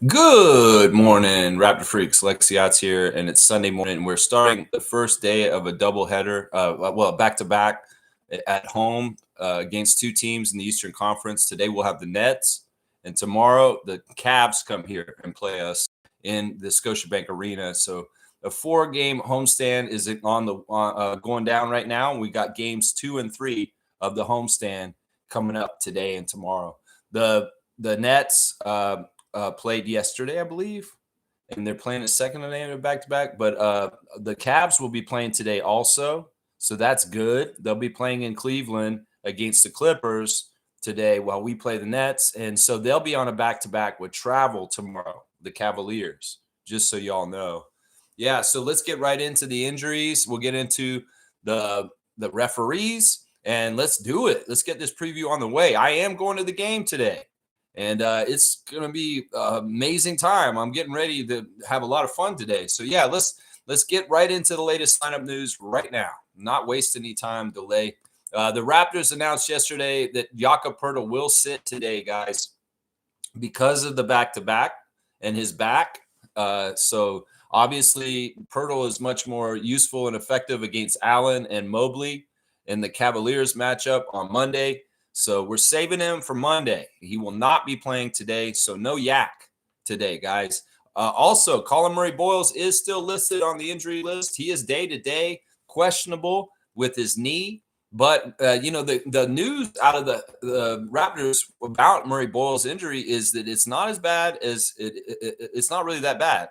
Good morning, Raptor Freaks. Lexiot's here, and it's Sunday morning. We're starting the first day of a doubleheader, back-to-back at home against two teams in the Eastern Conference. Today we'll have the Nets, and tomorrow the Cavs come here and play us in the Scotiabank Arena. So a 4-game homestand is going down right now. We got games 2 and 3 of the homestand coming up today and tomorrow. The Nets played yesterday, I believe, and they're playing a second today back-to-back. But the Cavs will be playing today also, so that's good. They'll be playing in Cleveland against the Clippers today while we play the Nets, and so they'll be on a back-to-back with travel tomorrow, the Cavaliers, just so y'all know. Yeah, so let's get right into the injuries. We'll get into the referees, and let's do it. Let's get this preview on the way. I am going to the game today. And it's going to be an amazing time. I'm getting ready to have a lot of fun today. So, yeah, let's get right into the latest lineup news right now. Not waste any time, delay. The Raptors announced yesterday that Jakob Poeltl will sit today, guys, because of the back-to-back and his back. So, obviously, Poeltl is much more useful and effective against Allen and Mobley in the Cavaliers matchup on Monday. So we're saving him for Monday. He will not be playing today, so no yak today, guys. Also, Colin Murray-Boyles is still listed on the injury list. He is day-to-day questionable with his knee. But, the news out of the Raptors about Murray-Boyles' injury is that it's not as bad as it's not really that bad.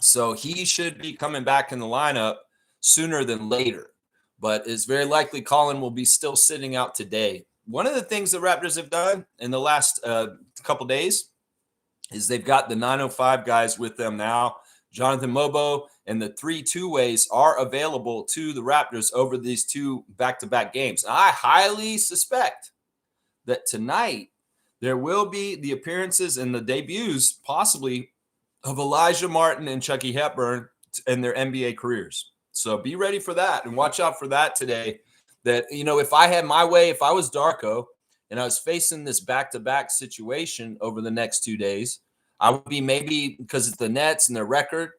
So he should be coming back in the lineup sooner than later. But it's very likely Colin will be still sitting out today. One of the things the Raptors have done in the last couple days is they've got the 905 guys with them now. Jonathan Mobo and the 3 two-ways are available to the Raptors over these 2 back-to-back games. And I highly suspect that tonight there will be the appearances and the debuts possibly of Elijah Martin and Chucky Hepburn in their NBA careers. So be ready for that and watch out for that today. That, if I had my way, if I was Darko and I was facing this back-to-back situation over the next 2 days, I would be maybe, because it's the Nets and their record,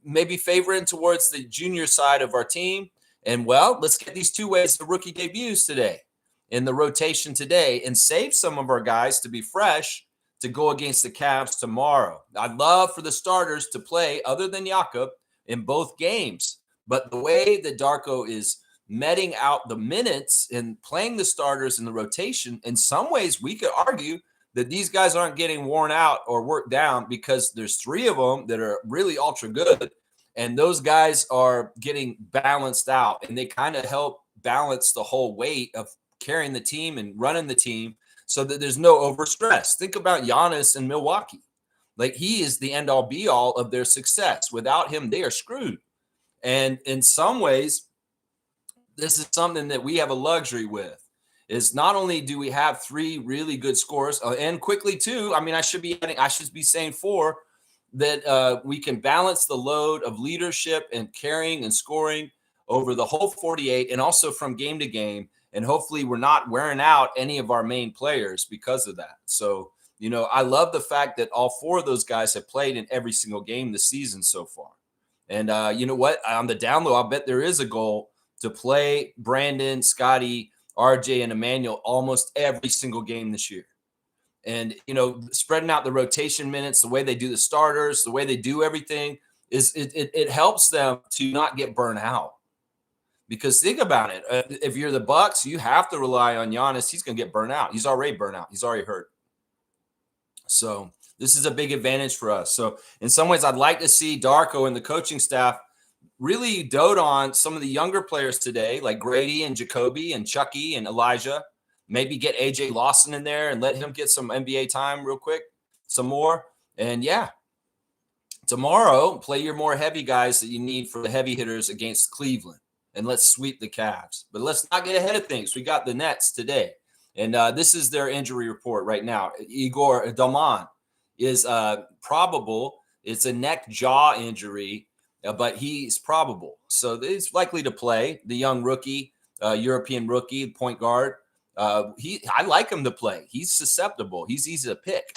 maybe favoring towards the junior side of our team. And, well, let's get these 2 ways the rookie debuts today in the rotation today and save some of our guys to be fresh to go against the Cavs tomorrow. I'd love for the starters to play, other than Jakob, in both games. But the way that Darko is meting out the minutes and playing the starters in the rotation, in some ways we could argue that these guys aren't getting worn out or worked down because there's 3 of them that are really ultra good, and those guys are getting balanced out, and they kind of help balance the whole weight of carrying the team and running the team so that there's no overstress. Think about Giannis in Milwaukee. Like, he is the end-all be-all of their success. Without him, they are screwed. And in some ways, this is something that we have a luxury with, is not only do we have 3 really good scorers, and quickly too, I should be saying 4, that we can balance the load of leadership and carrying and scoring over the whole 48 and also from game to game. And hopefully we're not wearing out any of our main players because of that. So, I love the fact that all 4 of those guys have played in every single game this season so far. And you know what? On the down low, I'll bet there is a goal to play Brandon, Scotty, RJ, and Emmanuel almost every single game this year. And, spreading out the rotation minutes, the way they do the starters, the way they do everything, it helps them to not get burnt out. Because think about it. If you're the Bucks, you have to rely on Giannis. He's going to get burnt out. He's already burnt out. He's already hurt. So this is a big advantage for us. So in some ways, I'd like to see Darko and the coaching staff really dote on some of the younger players today, like Grady and Jacoby and Chucky and Elijah. Maybe get AJ Lawson in there and let him get some NBA time real quick, some more. And, yeah, tomorrow, play your more heavy guys that you need for the heavy hitters against Cleveland. And let's sweep the Cavs. But let's not get ahead of things. We got the Nets today. And this is their injury report right now. Igor Dalman is probable. It's a neck-jaw injury, but he's probable. So he's likely to play. The young rookie, European rookie, point guard. I like him to play. He's susceptible. He's easy to pick.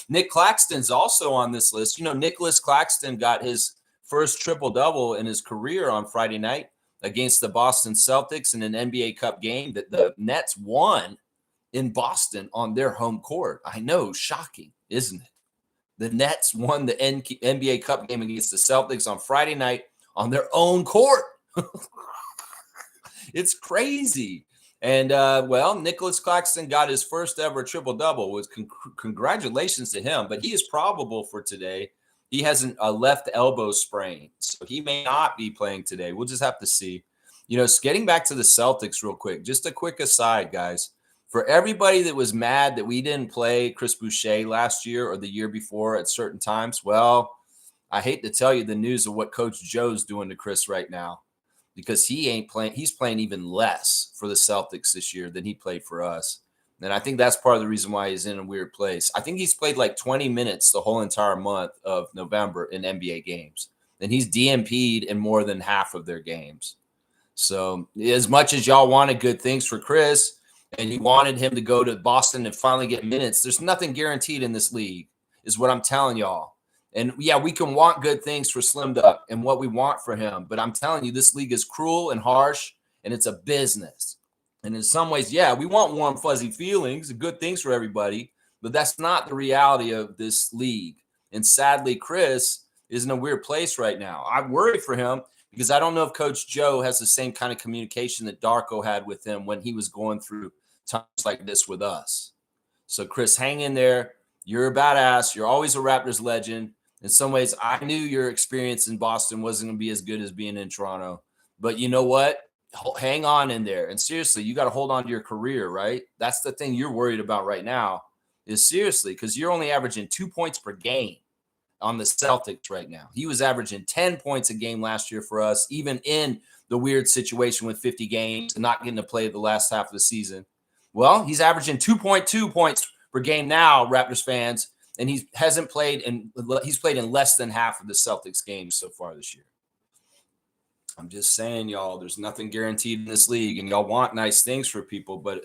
Nick Claxton's also on this list. Nicholas Claxton got his first triple-double in his career on Friday night against the Boston Celtics in an NBA Cup game that the Nets won in Boston on their home court. I know, shocking, isn't it? The Nets won the NBA Cup game against the Celtics on Friday night on their own court. It's crazy. And, Nicholas Claxton got his first ever triple-double. Congratulations to him. But he is probable for today. He has a left elbow sprain, so he may not be playing today. We'll just have to see. Getting back to the Celtics real quick, just a quick aside, guys. For everybody that was mad that we didn't play Chris Boucher last year or the year before at certain times, well, I hate to tell you the news of what Coach Joe's doing to Chris right now, because he ain't playing. He's playing even less for the Celtics this year than he played for us. And I think that's part of the reason why he's in a weird place. I think he's played like 20 minutes the whole entire month of November in NBA games. And he's DNP'd in more than half of their games. So as much as y'all wanted good things for Chris and you wanted him to go to Boston and finally get minutes, there's nothing guaranteed in this league, is what I'm telling y'all. And yeah, we can want good things for Slim Duck and what we want for him. But I'm telling you, this league is cruel and harsh, and it's a business. And in some ways, yeah, we want warm, fuzzy feelings and good things for everybody, but that's not the reality of this league. And sadly, Chris is in a weird place right now. I worry for him because I don't know if Coach Joe has the same kind of communication that Darko had with him when he was going through times like this with us. So, Chris, hang in there. You're a badass. You're always a Raptors legend. In some ways, I knew your experience in Boston wasn't going to be as good as being in Toronto. But you know what? Hang on in there. And seriously, you got to hold on to your career, right? That's the thing you're worried about right now, is seriously, because you're only averaging 2 points per game on the Celtics right now. He was averaging 10 points a game last year for us, even in the weird situation with 50 games and not getting to play the last half of the season. Well, he's averaging 2.2 points per game now, Raptors fans, and he's played in less than half of the Celtics games so far this year. I'm just saying, y'all, there's nothing guaranteed in this league, and y'all want nice things for people, but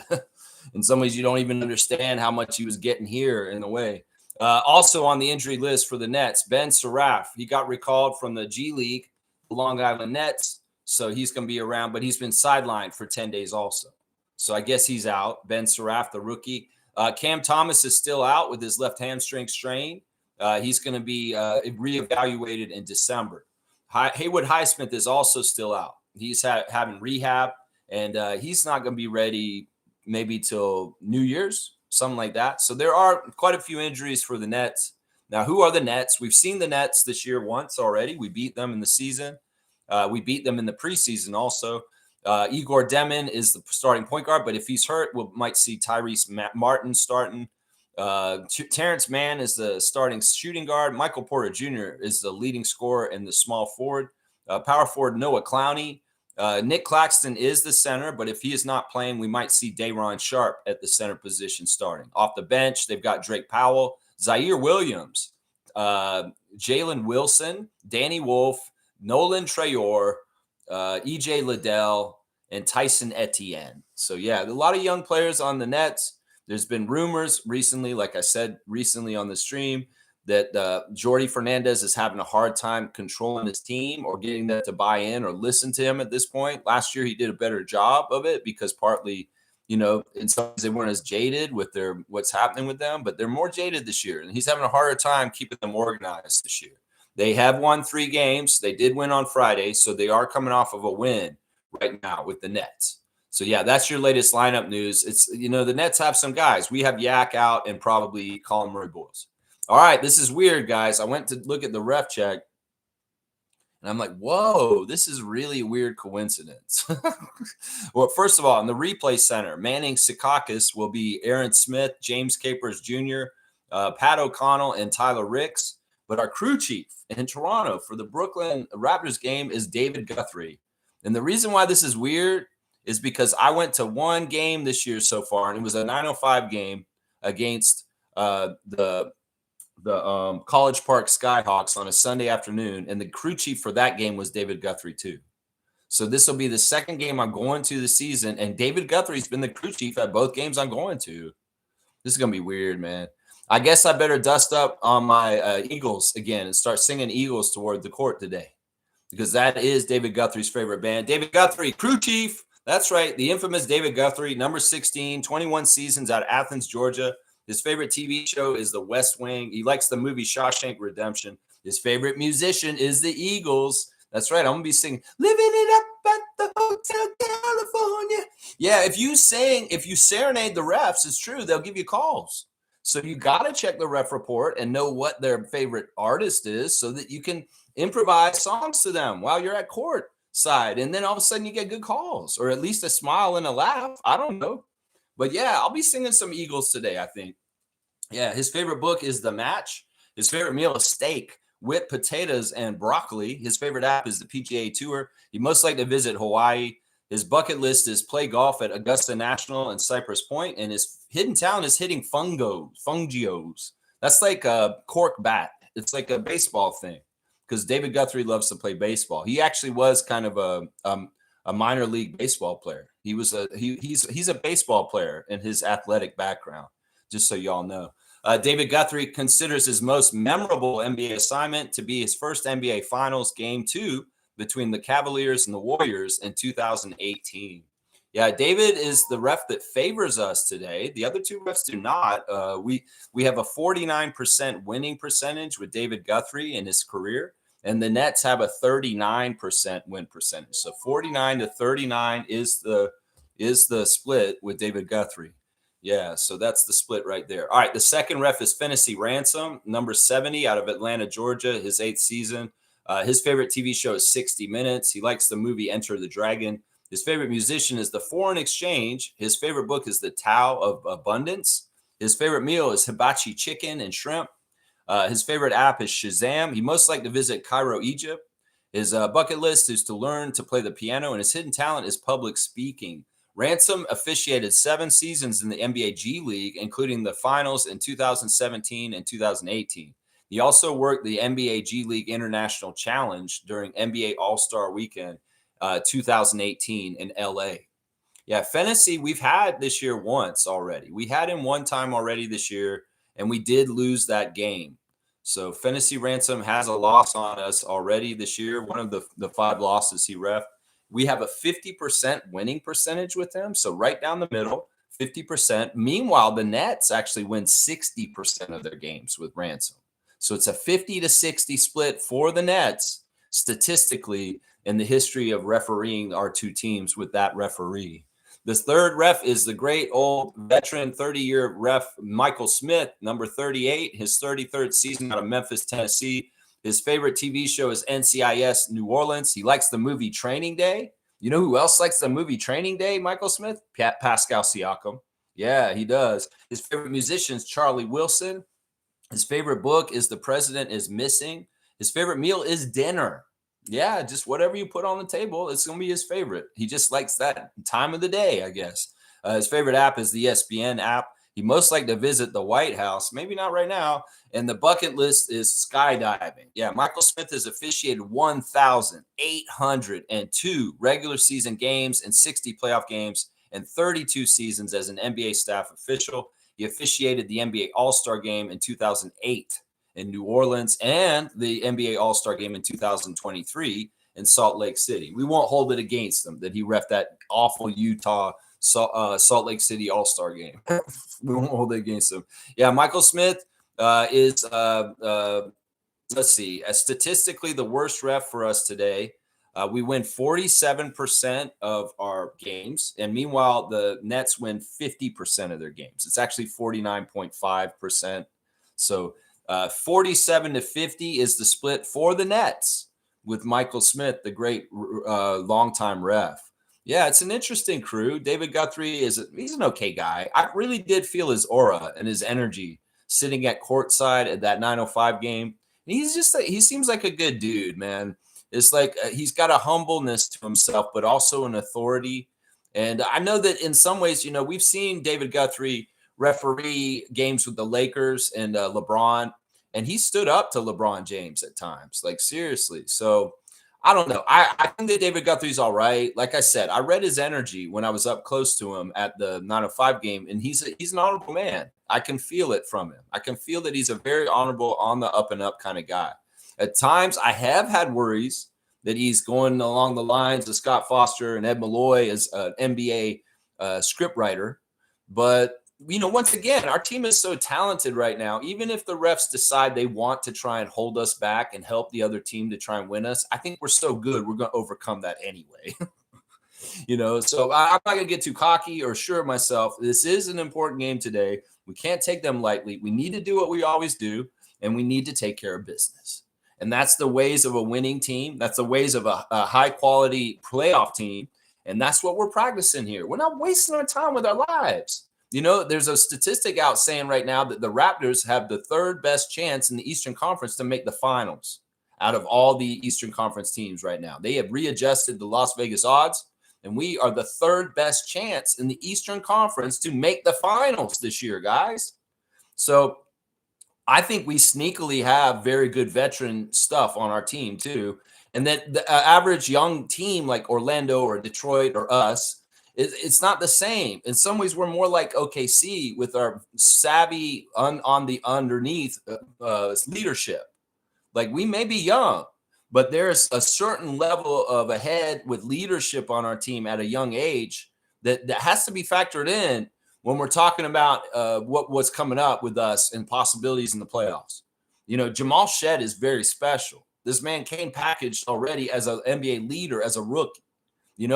in some ways you don't even understand how much he was getting here in a way. Also on the injury list for the Nets, Ben Saraf. He got recalled from the G League, the Long Island Nets, so he's going to be around, but he's been sidelined for 10 days also. So I guess he's out. Ben Saraf, the rookie. Cam Thomas is still out with his left hamstring strain. He's going to be reevaluated in December. Haywood Highsmith is also still out. He's having rehab, and he's not going to be ready maybe till New Year's, something like that. So there are quite a few injuries for the Nets. Now, who are the Nets? We've seen the Nets this year once already. We beat them in the season. We beat them in the preseason also. Igor Demin is the starting point guard, but if he's hurt, we might see Tyrese Martin starting. Terrence Mann is the starting shooting guard. Michael Porter Jr. is the leading scorer and the small forward. Power forward Noah Clowney. Nick Claxton is the center, but if he is not playing, we might see Day'Ron Sharpe at the center position starting. Off the bench, they've got Drake Powell, Zaire Williams, Jalen Wilson, Danny Wolf, Nolan Traore, EJ Liddell, and Tyson Etienne. So, yeah, a lot of young players on the Nets. There's been rumors recently, like I said recently on the stream, that Jordi Fernandez is having a hard time controlling his team or getting them to buy in or listen to him at this point. Last year, he did a better job of it because partly, in some ways they weren't as jaded with what's happening with them, but they're more jaded this year. And he's having a harder time keeping them organized this year. They have won 3 games. They did win on Friday, so they are coming off of a win right now with the Nets. So, yeah, that's your latest lineup news. It's, the Nets have some guys. We have Yak out and probably Colin Murray-Boyles. All right, this is weird, guys. I went to look at the ref check, and I'm like, whoa, this is really a weird coincidence. Well, first of all, in the replay center, Manning Sikakis will be Aaron Smith, James Capers Jr., Pat O'Connell, and Tyler Ricks. But our crew chief in Toronto for the Brooklyn Raptors game is David Guthrie. And the reason why this is weird is because I went to one game this year so far, and it was a 9:05 game against the College Park Skyhawks on a Sunday afternoon, and the crew chief for that game was David Guthrie too. So this will be the second game I'm going to this season, and David Guthrie's been the crew chief at both games I'm going to. This is going to be weird, man. I guess I better dust up on my Eagles again and start singing Eagles toward the court today, because that is David Guthrie's favorite band. David Guthrie, crew chief. That's right. The infamous David Guthrie, number 16, 21 seasons out of Athens, Georgia. His favorite TV show is The West Wing. He likes the movie Shawshank Redemption. His favorite musician is the Eagles. That's right. I'm going to be singing Living It Up at the Hotel California. Yeah, if you serenade the refs, it's true, they'll give you calls. So you got to check the ref report and know what their favorite artist is so that you can improvise songs to them while you're at court side. And then all of a sudden you get good calls, or at least a smile and a laugh. I don't know. But yeah, I'll be singing some Eagles today, I think. Yeah, his favorite book is The Match. His favorite meal is steak, whipped potatoes, and broccoli. His favorite app is the PGA Tour. He most like to visit Hawaii. His bucket list is play golf at Augusta National and Cypress Point, and his hidden talent is hitting fungios. That's like a cork bat. It's like a baseball thing, because David Guthrie loves to play baseball. He actually was kind of a minor league baseball player. He's a baseball player in his athletic background, just so y'all know. David Guthrie considers his most memorable NBA assignment to be his first NBA Finals Game 2 between the Cavaliers and the Warriors in 2018. Yeah, David is the ref that favors us today. The other two refs do not. We have a 49% winning percentage with David Guthrie in his career, and the Nets have a 39% win percentage. So 49 to 39 is the split with David Guthrie. Yeah, so that's the split right there. All right, the second ref is Fantasy Ransom, number 70 out of Atlanta, Georgia, his 8th season. His favorite TV show is 60 Minutes. He likes the movie Enter the Dragon. His favorite musician is The Foreign Exchange. His favorite book is The Tao of Abundance. His favorite meal is hibachi chicken and shrimp. His favorite app is Shazam. He most likes to visit Cairo, Egypt. His bucket list is to learn to play the piano, and his hidden talent is public speaking. Ransom officiated 7 seasons in the NBA G League, including the finals in 2017 and 2018. He also worked the NBA G League International Challenge during NBA All-Star Weekend 2018 in LA. Yeah, Fantasy, we've had this year once already. We had him one time already this year, and we did lose that game. So Fantasy Ransom has a loss on us already this year, one of the 5 losses he ref. We have a 50% winning percentage with him, so right down the middle, 50%. Meanwhile, the Nets actually win 60% of their games with Ransom. So it's a 50 to 60 split for the Nets statistically in the history of refereeing our two teams with that referee. The third ref is the great old veteran 30-year ref Michael Smith, number 38, his 33rd season out of Memphis, Tennessee. His favorite TV show is NCIS New Orleans. He likes the movie Training Day. You know who else likes the movie Training Day, Michael Smith? Pascal Siakam. Yeah, he does. His favorite musician is Charlie Wilson. His favorite book is The President is Missing. His favorite meal is dinner. Yeah, just whatever you put on the table, it's going to be his favorite. He just likes that time of the day, I guess. His favorite app is the ESPN app. He most like to visit the White House, maybe not right now. And the bucket list is skydiving. Yeah, Michael Smith has officiated 1,802 regular season games and 60 playoff games and 32 seasons as an NBA staff official. He officiated the NBA All-Star Game in 2008 in New Orleans and the NBA All-Star Game in 2023 in Salt Lake City. We won't hold it against him that he reffed that awful Utah Salt Lake City All-Star Game. We won't hold it against him. Yeah, Michael Smith is, let's see, statistically the worst ref for us today. We win 47% of our games, and meanwhile, the Nets win 50% of their games. It's actually 49.5%. So 47 to 50 is the split for the Nets with Michael Smith, the great longtime ref. Yeah, it's an interesting crew. David Guthrie he's an okay guy. I really did feel his aura and his energy sitting at courtside at that 905 game. And he seems like a good dude, man. It's like he's got a humbleness to himself, but also an authority. And I know that in some ways, we've seen David Guthrie referee games with the Lakers and LeBron, and he stood up to LeBron James at times, like seriously. So I don't know. I think that David Guthrie's all right. Like I said, I read his energy when I was up close to him at the 905 game, and he's an honorable man. I can feel it from him. I can feel that he's a very honorable, on the up and up kind of guy. At times, I have had worries that he's going along the lines of Scott Foster and Ed Malloy as an NBA script writer. But, once again, our team is so talented right now. Even if the refs decide they want to try and hold us back and help the other team to try and win us, I think we're so good, we're going to overcome that anyway. So I'm not going to get too cocky or sure of myself. This is an important game today. We can't take them lightly. We need to do what we always do, and we need to take care of business. And that's the ways of a winning team. That's the ways of a high-quality playoff team. And that's what we're practicing here. We're not wasting our time with our lives. There's a statistic out saying right now that the Raptors have the third best chance in the Eastern Conference to make the finals out of all the Eastern Conference teams right now. They have readjusted the Las Vegas odds, and we are the third best chance in the Eastern Conference to make the finals this year, guys. So I think we sneakily have very good veteran stuff on our team too. And that the average young team like Orlando or Detroit or us, it's not the same. In some ways, we're more like OKC with our savvy on the underneath leadership. Like, we may be young, but there's a certain level of ahead with leadership on our team at a young age that has to be factored in when we're talking about what's coming up with us and possibilities in the playoffs. Jamal Shed is very special. This man came packaged already as an NBA leader, as a rookie.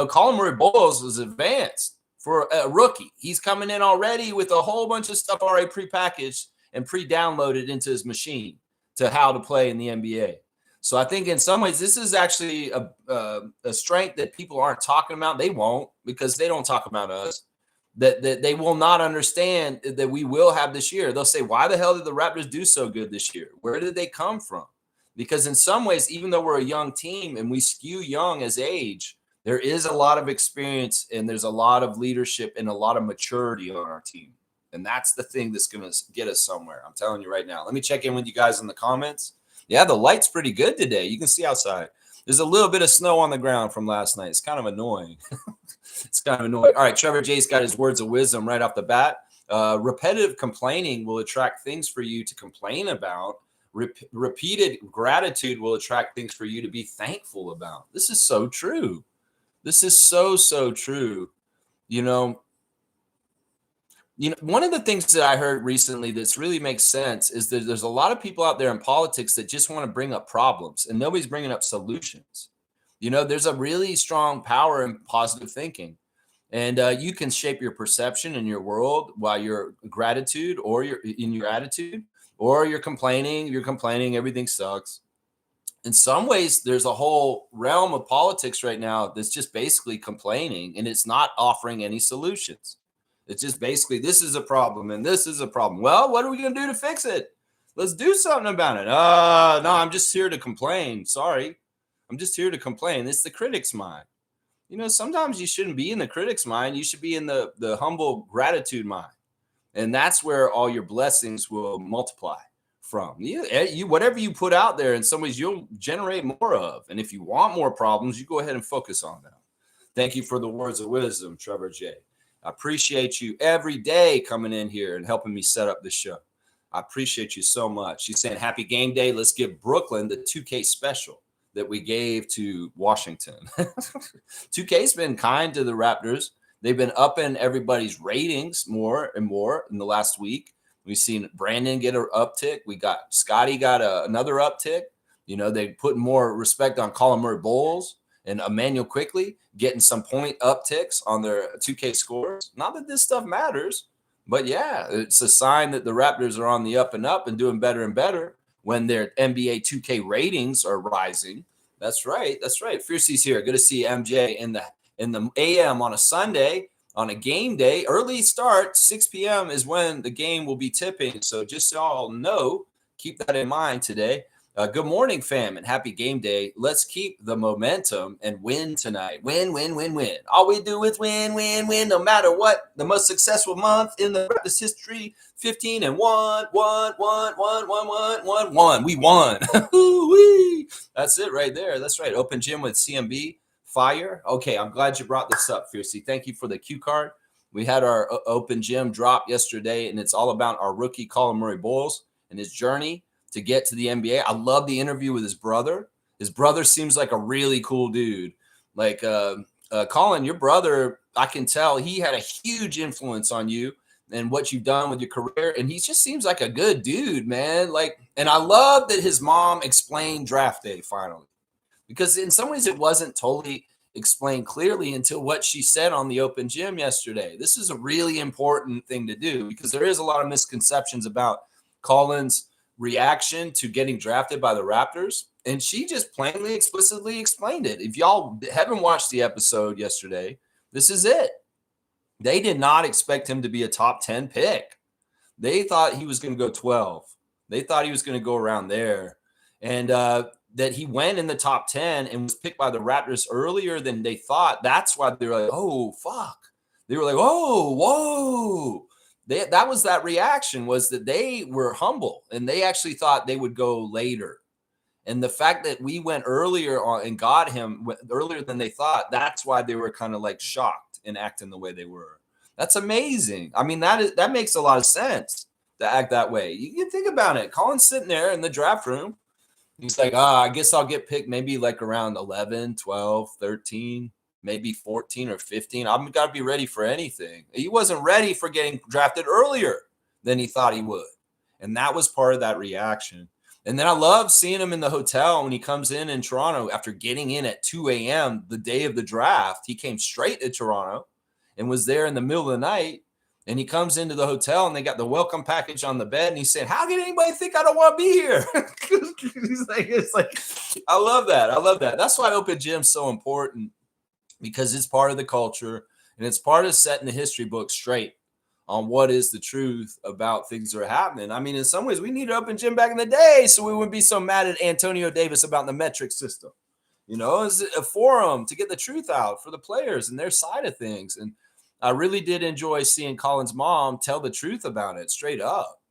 Colin Murray-Boyles was advanced for a rookie. He's coming in already with a whole bunch of stuff already prepackaged and pre-downloaded into his machine to how to play in the NBA. So I think in some ways, this is actually a strength that people aren't talking about. They won't, because they don't talk about us. That they will not understand that we will have this year. They'll say, why the hell did the Raptors do so good this year? Where did they come from? Because in some ways, even though we're a young team and we skew young as age, there is a lot of experience and there's a lot of leadership and a lot of maturity on our team. And that's the thing that's going to get us somewhere. I'm telling you right now. Let me check in with you guys in the comments. Yeah, the light's pretty good today. You can see outside. There's a little bit of snow on the ground from last night. It's kind of annoying. It's kind of annoying. All right, Trevor J's got his words of wisdom right off the bat. Repetitive complaining will attract things for you to complain about. Repeated gratitude will attract things for you to be thankful about. This is so true. This is so true. One of the things that I heard recently that's really makes sense is that there's a lot of people out there in politics that just want to bring up problems and nobody's bringing up solutions. There's a really strong power in positive thinking, and you can shape your perception in your world while you're gratitude or you're in your attitude, or you're complaining, everything sucks. In some ways, there's a whole realm of politics right now that's just basically complaining, and it's not offering any solutions. It's just basically, this is a problem and this is a problem. Well, what are we going to do to fix it? Let's do something about it. No, I'm just here to complain. Sorry. I'm just here to complain. It's the critic's mind. Sometimes you shouldn't be in the critic's mind. You should be in the humble gratitude mind. And that's where all your blessings will multiply from. You whatever you put out there, in some ways you'll generate more of. And if you want more problems, you go ahead and focus on them. Thank you for the words of wisdom, Trevor J. I appreciate you every day coming in here and helping me set up this show. I appreciate you so much. She's saying, happy game day. Let's give Brooklyn the 2K special that we gave to Washington. 2K's been kind to the Raptors. They've been upping everybody's ratings more and more in the last week. We've seen Brandon get an uptick. Scotty got another uptick. They put more respect on Colin Murray-Boyles and Emmanuel Quickly getting some point upticks on their 2K scores. Not that this stuff matters, but yeah, it's a sign that the Raptors are on the up and up and doing better and better when their NBA 2K ratings are rising. That's right. Fiercey's here. Good to see MJ in the AM on a Sunday, on a game day. Early start, 6 p.m. is when the game will be tipping. So just so y'all know, keep that in mind today. Good morning, fam, and happy game day. Let's keep the momentum and win tonight. Win. All we do is win, no matter what. The most successful month in the Raptors history, 15 and 1. We won. That's it right there. That's right. Open gym with CMB. Fire. Okay, I'm glad you brought this up, Fiercey. Thank you for the cue card. We had our open gym drop yesterday, and it's all about our rookie Colin Murray-Boyles and his journey to get to the NBA. I love the interview with his brother. His brother seems like a really cool dude. Like Colin, your brother, I can tell he had a huge influence on you and what you've done with your career. And he just seems like a good dude, man. Like, and I love that his mom explained draft day finally, because in some ways it wasn't totally explained clearly until what she said on the open gym yesterday. This is a really important thing to do because there is a lot of misconceptions about Colin's reaction to getting drafted by the Raptors. And she just plainly, explicitly explained it. If y'all haven't watched the episode yesterday, this is it. They did not expect him to be a top 10 pick. They thought he was going to go 12. They thought he was going to go around there. And that he went in the top 10 and was picked by the Raptors earlier than they thought. That's why they were like, oh, fuck. They were like, oh, whoa. That was that reaction, was that they were humble and they actually thought they would go later. And the fact that we went earlier on and got him earlier than they thought, that's why they were kind of like shocked and acting the way they were. That's amazing. I mean, that makes a lot of sense to act that way. You can think about it. Colin's sitting there in the draft room. He's like, I guess I'll get picked maybe like around 11, 12, 13, maybe 14 or 15. I've got to be ready for anything. He wasn't ready for getting drafted earlier than he thought he would. And that was part of that reaction. And then I love seeing him in the hotel when he comes in Toronto after getting in at 2 a.m. the day of the draft. He came straight to Toronto and was there in the middle of the night. And he comes into the hotel and they got the welcome package on the bed. And he said, how can anybody think I don't want to be here? It's like, I love that. I love that. That's why open gym's so important, because it's part of the culture and it's part of setting the history book straight on what is the truth about things that are happening. I mean, in some ways, we needed open gym back in the day so we wouldn't be so mad at Antonio Davis about the metric system. You know, it's a forum to get the truth out for the players and their side of things. And I really did enjoy seeing Colin's mom tell the truth about it straight up,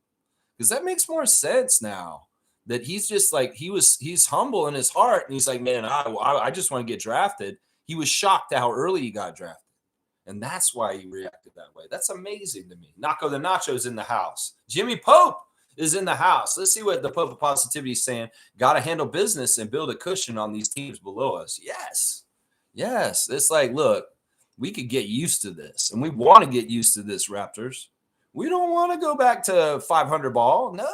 because that makes more sense now that he's just like, he's humble in his heart. And he's like, man, I just want to get drafted. He was shocked at how early he got drafted. And that's why he reacted that way. That's amazing to me. Naco the Nacho's in the house. Jimmy Pope is in the house. Let's see what the Pope of Positivity is saying. Got to handle business and build a cushion on these teams below us. Yes. Yes. It's like, look, we could get used to this. And we want to get used to this, Raptors. We don't want to go back to 500 ball. No.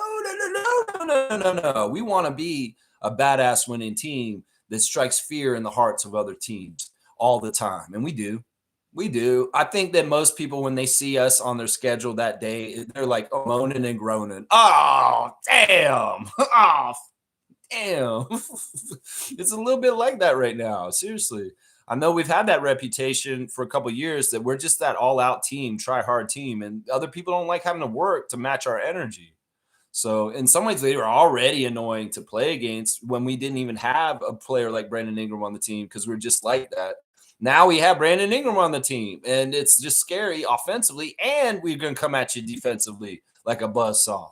We want to be a badass winning team that strikes fear in the hearts of other teams all the time. And we do. We do. I think that most people, when they see us on their schedule that day, they're like moaning and groaning. Oh, damn. Oh, damn. It's a little bit like that right now. Seriously. I know we've had that reputation for a couple of years that we're just that all-out team, try-hard team, and other people don't like having to work to match our energy. So in some ways, they were already annoying to play against when we didn't even have a player like Brandon Ingram on the team, because we're just like that. Now we have Brandon Ingram on the team, and it's just scary offensively, and we're going to come at you defensively like a buzzsaw.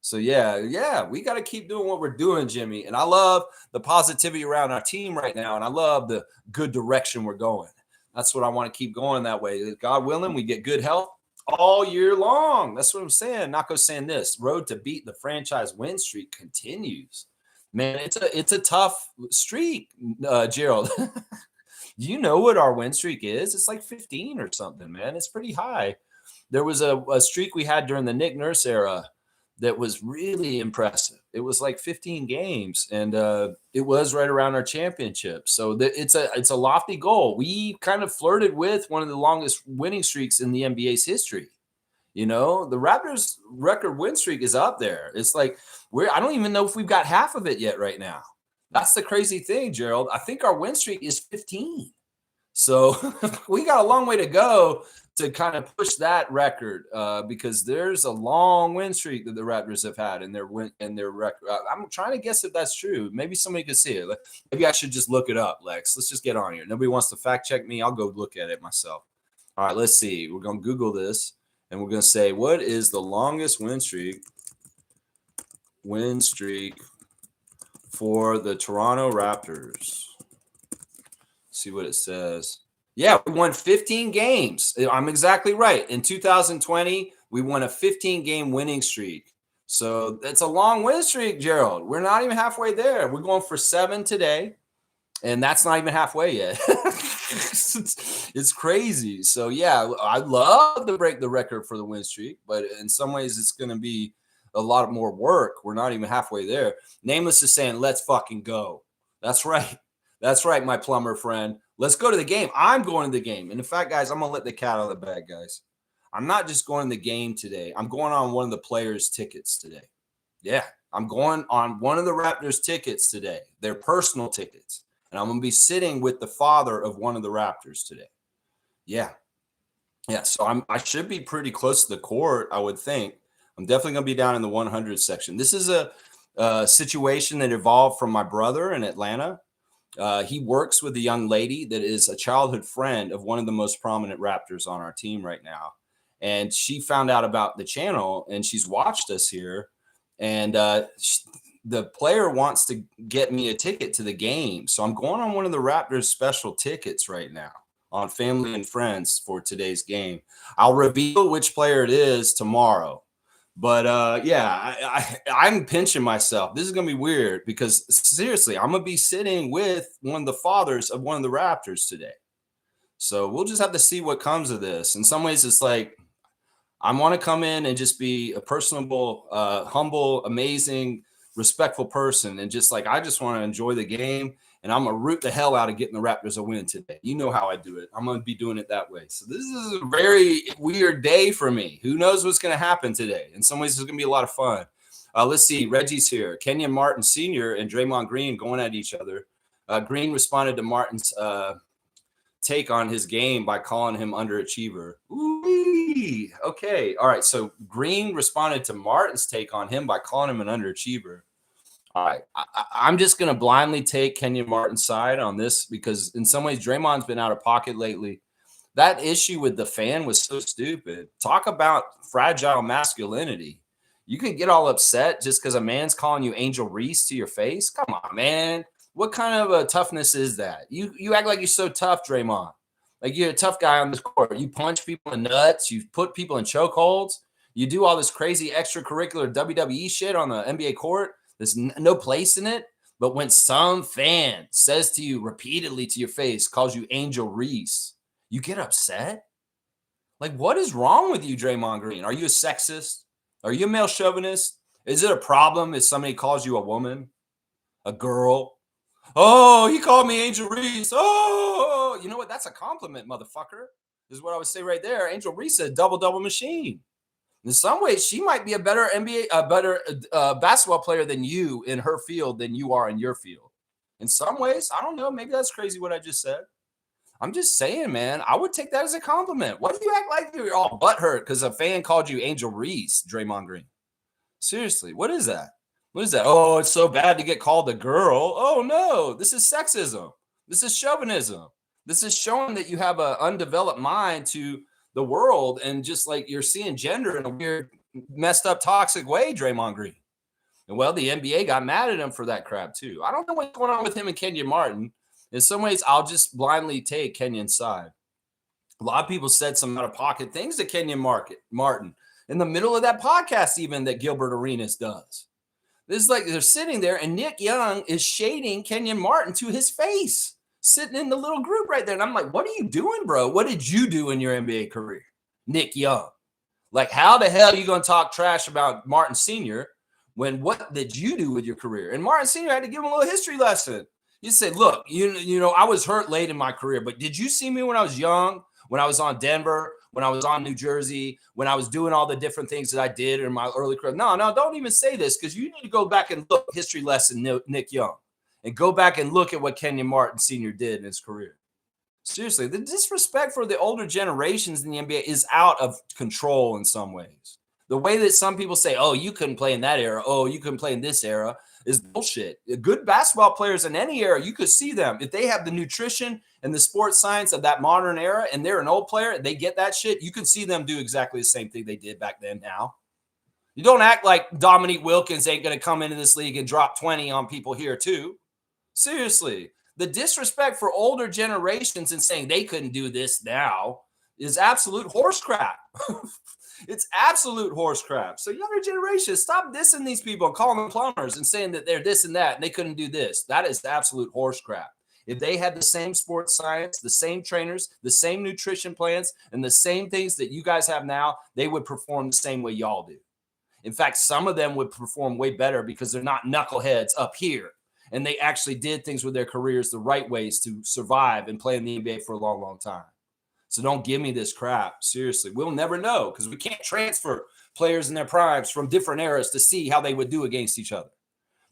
So, yeah, we got to keep doing what we're doing, Jimmy. And I love the positivity around our team right now, and I love the good direction we're going. That's what I want to keep going that way. God willing, we get good health all year long. That's what I'm saying. Nako's saying this. Road to beat the franchise win streak continues. Man, it's a tough streak, Gerald. You know what our win streak is? It's like 15 or something, man. It's pretty high. There was a streak we had during the Nick Nurse era that was really impressive. It was like 15 games, and it was right around our championship. So it's a lofty goal. We kind of flirted with one of the longest winning streaks in the NBA's history. You know, the Raptors' record win streak is up there. It's like I don't even know if we've got half of it yet right now. That's the crazy thing, Gerald. I think our win streak is 15. So we got a long way to go to kind of push that record because there's a long win streak that the Raptors have had in their record. I'm trying to guess if that's true. Maybe somebody could see it. Maybe I should just look it up, Lex. Let's just get on here. Nobody wants to fact check me. I'll go look at it myself. All right, let's see. We're going to Google this, and we're going to say, what is the longest win streak for the Toronto Raptors? See what it says. Yeah, we won 15 games. I'm exactly right. In 2020, we won a 15-game winning streak. So that's a long win streak, Gerald. We're not even halfway there. We're going for 7 today, and that's not even halfway yet. It's crazy. So yeah, I'd love to break the record for the win streak, but in some ways, it's going to be a lot more work. We're not even halfway there. Nameless is saying, "Let's fucking go." That's right. That's right, my plumber friend. Let's go to the game. I'm going to the game. And in fact, guys, I'm going to let the cat out of the bag, guys. I'm not just going to the game today. I'm going on one of the players' tickets today. Yeah, I'm going on one of the Raptors' tickets today, their personal tickets. And I'm going to be sitting with the father of one of the Raptors today. Yeah. Yeah. So I should be pretty close to the court, I would think. I'm definitely going to be down in the 100 section. This is a situation that evolved from my brother in Atlanta. He works with a young lady that is a childhood friend of one of the most prominent Raptors on our team right now. And she found out about the channel and she's watched us here. And the player wants to get me a ticket to the game. So I'm going on one of the Raptors special tickets right now on Family and Friends for today's game. I'll reveal which player it is tomorrow. But yeah, I'm pinching myself. This is gonna be weird because seriously, I'm gonna be sitting with one of the fathers of one of the Raptors today. So we'll just have to see what comes of this. In some ways, it's like I want to come in and just be a personable, humble, amazing, respectful person, and just like I just want to enjoy the game. And I'm gonna root the hell out of getting the Raptors a win today. You know how I do it. I'm gonna be doing it that way. So this is a very weird day for me. Who knows what's gonna happen today? In some ways, it's gonna be a lot of fun. Let's see. Reggie's here. Kenyon Martin Sr. and Draymond Green going at each other. Green responded to Martin's take on his game by calling him underachiever. Ooh, okay. All right. So Green responded to Martin's take on him by calling him an underachiever. All right. I'm just going to blindly take Kenyon Martin's side on this because in some ways, Draymond's been out of pocket lately. That issue with the fan was so stupid. Talk about fragile masculinity. You can get all upset just because a man's calling you Angel Reese to your face. Come on, man. What kind of a toughness is that? You act like you're so tough, Draymond. Like you're a tough guy on this court. You punch people in nuts. You put people in chokeholds. You do all this crazy extracurricular WWE shit on the NBA court. There's no place in it. But when some fan says to you repeatedly to your face, calls you Angel Reese, you get upset? Like, what is wrong with you, Draymond Green? Are you a sexist? Are you a male chauvinist? Is it a problem if somebody calls you a woman, a girl? Oh, he called me Angel Reese. Oh, you know what? That's a compliment, motherfucker. This is what I would say right there. Angel Reese is a double-double machine. In some ways, she might be a better basketball player than you in her field than you are in your field. In some ways, I don't know. Maybe that's crazy what I just said. I'm just saying, man, I would take that as a compliment. Why do you act like you're all butthurt because a fan called you Angel Reese, Draymond Green? Seriously, what is that? What is that? Oh, it's so bad to get called a girl. Oh, no, this is sexism. This is chauvinism. This is showing that you have an undeveloped mind to the world and just like you're seeing gender in a weird, messed up, toxic way, Draymond Green. And well, the NBA got mad at him for that crap too. I don't know what's going on with him and Kenyon Martin. In some ways, I'll just blindly take Kenyon's side. A lot of people said some out of pocket things to Kenyon Martin in the middle of that podcast, even that Gilbert Arenas does. This is like they're sitting there and Nick Young is shading Kenyon Martin to his face, sitting in the little group right there. And I'm like, what are you doing, bro? What did you do in your NBA career? Nick Young. Like, how the hell are you going to talk trash about Martin Sr. when what did you do with your career? And Martin Sr. had to give him a little history lesson. You say, look, you know, I was hurt late in my career, but did you see me when I was young, when I was on Denver, when I was on New Jersey, when I was doing all the different things that I did in my early career? No, don't even say this because you need to go back and look history lesson, Nick Young, and go back and look at what Kenyon Martin Sr. did in his career. Seriously, the disrespect for the older generations in the NBA is out of control in some ways. The way that some people say, oh, you couldn't play in that era. Oh, you couldn't play in this era is bullshit. Good basketball players in any era, you could see them. If they have the nutrition and the sports science of that modern era and they're an old player, they get that shit, you can see them do exactly the same thing they did back then now. You don't act like Dominique Wilkins ain't going to come into this league and drop 20 on people here too. Seriously. The disrespect for older generations and saying they couldn't do this now is absolute horse crap. It's absolute horse crap. So younger generations, stop dissing these people, calling them plumbers and saying that they're this and that and they couldn't do this. That is absolute horse crap. If they had the same sports science, the same trainers, the same nutrition plans, and the same things that you guys have now, they would perform the same way y'all do. In fact, some of them would perform way better because they're not knuckleheads up here. And they actually did things with their careers the right ways to survive and play in the NBA for a long, long time. So don't give me this crap. Seriously, we'll never know because we can't transfer players in their primes from different eras to see how they would do against each other.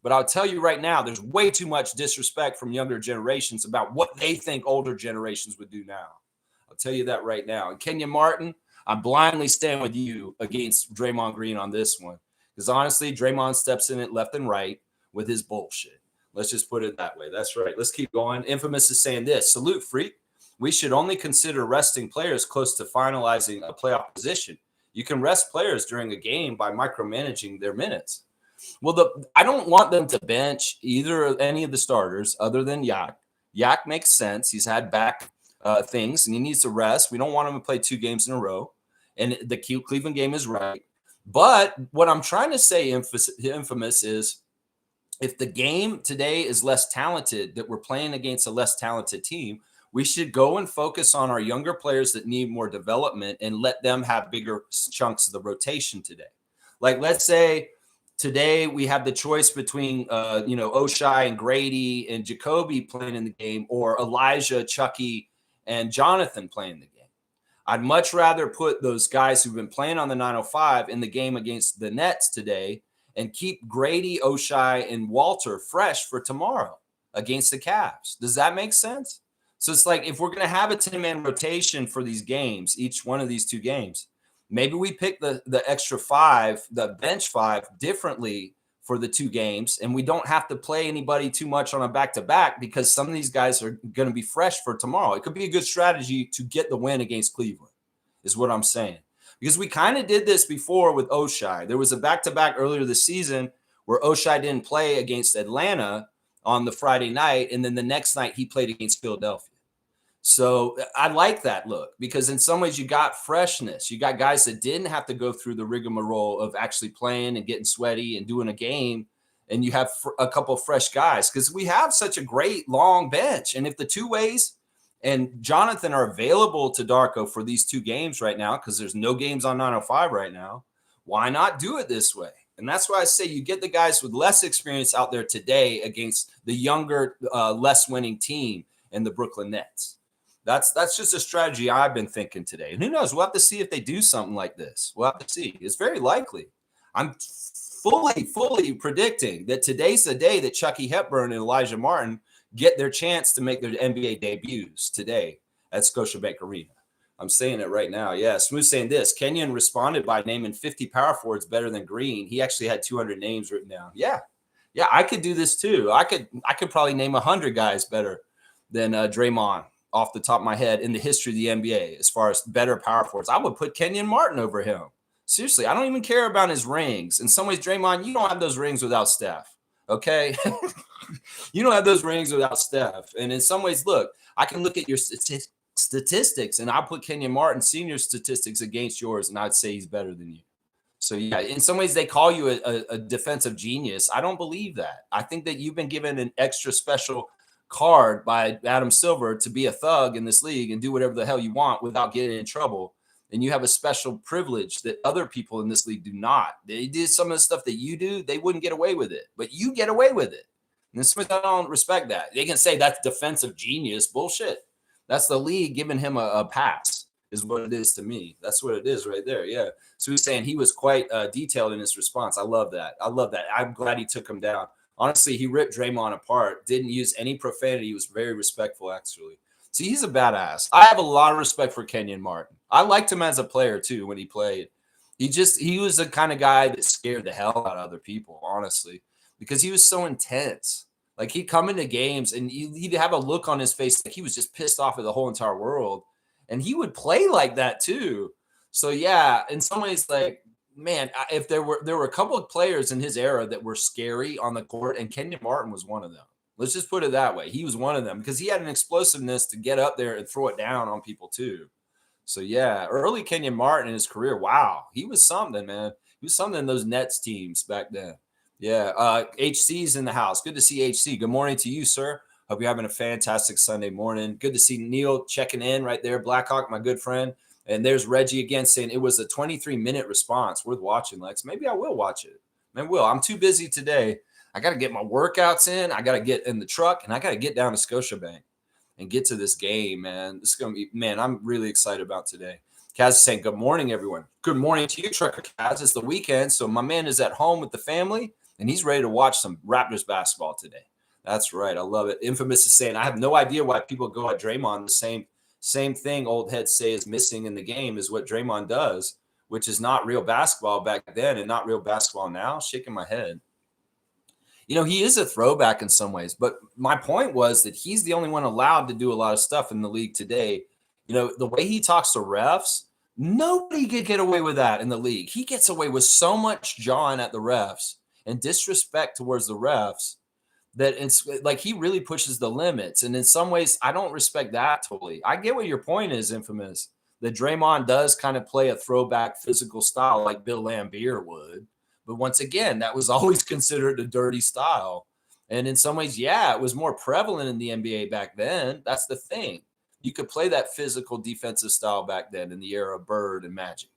But I'll tell you right now, there's way too much disrespect from younger generations about what they think older generations would do now. I'll tell you that right now. And Kenyon Martin, I blindly stand with you against Draymond Green on this one. Because honestly, Draymond steps in it left and right with his bullshit. Let's just put it that way. That's right. Let's keep going. Infamous is saying this. Salute, freak. We should only consider resting players close to finalizing a playoff position. You can rest players during a game by micromanaging their minutes. Well, I don't want them to bench any of the starters other than Yak. Yak makes sense. He's had back things and he needs to rest. We don't want him to play 2 games in a row. And the Cleveland game is right. But what I'm trying to say, infamous, is if the game today is less talented, that we're playing against a less talented team, we should go and focus on our younger players that need more development and let them have bigger chunks of the rotation today. Like, let's say today we have the choice between, Oshai and Grady and Jacoby playing in the game, or Elijah, Chucky, and Jonathan playing the game. I'd much rather put those guys who've been playing on the 905 in the game against the Nets today and keep Grady, Oshai, and Walter fresh for tomorrow against the Cavs. Does that make sense? So it's like, if we're going to have a 10-man rotation for these games, each one of these 2 games, maybe we pick the extra 5, the bench 5 differently for the 2 games. And we don't have to play anybody too much on a back-to-back because some of these guys are going to be fresh for tomorrow. It could be a good strategy to get the win against Cleveland is what I'm saying. Because we kind of did this before with Oshai. There was a back-to-back earlier this season where Oshai didn't play against Atlanta on the Friday night, and then the next night he played against Philadelphia. So I like that look because in some ways you got freshness. You got guys that didn't have to go through the rigmarole of actually playing and getting sweaty and doing a game, and you have a couple of fresh guys because we have such a great long bench. And if the 2 ways and Jonathan are available to Darko for these 2 games right now because there's no games on 905 right now, why not do it this way? And that's why I say you get the guys with less experience out there today against the younger, less winning team in the Brooklyn Nets. That's just a strategy I've been thinking today. And who knows? We'll have to see if they do something like this. We'll have to see. It's very likely. I'm fully predicting that today's the day that Chucky Hepburn and Elijah Martin get their chance to make their NBA debuts today at Scotiabank Arena. I'm saying it right now. Yeah, Smooth saying this. Kenyon responded by naming 50 power forwards better than Green. He actually had 200 names written down. Yeah, I could do this too. I could probably name 100 guys better than Draymond off the top of my head in the history of the NBA as far as better power forwards. I would put Kenyon Martin over him. Seriously, I don't even care about his rings. In some ways, Draymond, you don't have those rings without Steph, okay? You don't have those rings without Steph. And in some ways, look, I can look at your statistics and I'll put Kenyon Martin senior statistics against yours, and I'd say he's better than you. So, yeah, in some ways they call you a defensive genius. I don't believe that. I think that you've been given an extra special card by Adam Silver to be a thug in this league and do whatever the hell you want without getting in trouble. And you have a special privilege that other people in this league do not. They did some of the stuff that you do, they wouldn't get away with it, but you get away with it. And I don't respect that. They can say that's defensive genius. Bullshit. That's the league giving him a pass is what it is to me. That's what it is right there. Yeah. So he's saying he was quite detailed in his response. I love that. I'm glad he took him down. Honestly, he ripped Draymond apart, didn't use any profanity. He was very respectful, actually. See, he's a badass. I have a lot of respect for Kenyon Martin. I liked him as a player, too, when he played. He was the kind of guy that scared the hell out of other people, honestly, because he was so intense. Like, he'd come into games, and he'd have a look on his face like he was just pissed off at the whole entire world. And he would play like that, too. So, yeah, in some ways, like, man, if there were a couple of players in his era that were scary on the court, and Kenyon Martin was one of them. Let's just put it that way. He was one of them because he had an explosiveness to get up there and throw it down on people too. So yeah, early Kenyon Martin in his career, wow, he was something, man. He was something in those Nets teams back then. Yeah, HC's in the house. Good to see HC. Good morning to you, sir. Hope you're having a fantastic Sunday morning. Good to see Neil checking in right there. Blackhawk, my good friend. And there's Reggie again saying it was a 23-minute response. Worth watching, Lex. Maybe I will watch it. Maybe I will. I'm too busy today. I got to get my workouts in. I got to get in the truck, and I got to get down to Scotiabank and get to this game, man. This is going to be, man, I'm really excited about today. Kaz is saying, good morning, everyone. Good morning to you, Trucker Kaz. It's the weekend, so my man is at home with the family, and he's ready to watch some Raptors basketball today. That's right. I love it. Infamous is saying, I have no idea why people go at Draymond. The same thing old heads say is missing in the game is what Draymond does, which is not real basketball back then and not real basketball now. Shaking my head. You know, he is a throwback in some ways, but my point was that he's the only one allowed to do a lot of stuff in the league today. You know, the way he talks to refs, nobody could get away with that in the league. He gets away with so much jawing at the refs and disrespect towards the refs that it's like he really pushes the limits. And in some ways, I don't respect that totally. I get what your point is, Infamous, that Draymond does kind of play a throwback physical style like Bill Laimbeer would. But once again, that was always considered a dirty style. And in some ways, yeah, it was more prevalent in the NBA back then. That's the thing. You could play that physical defensive style back then in the era of Bird and Magic.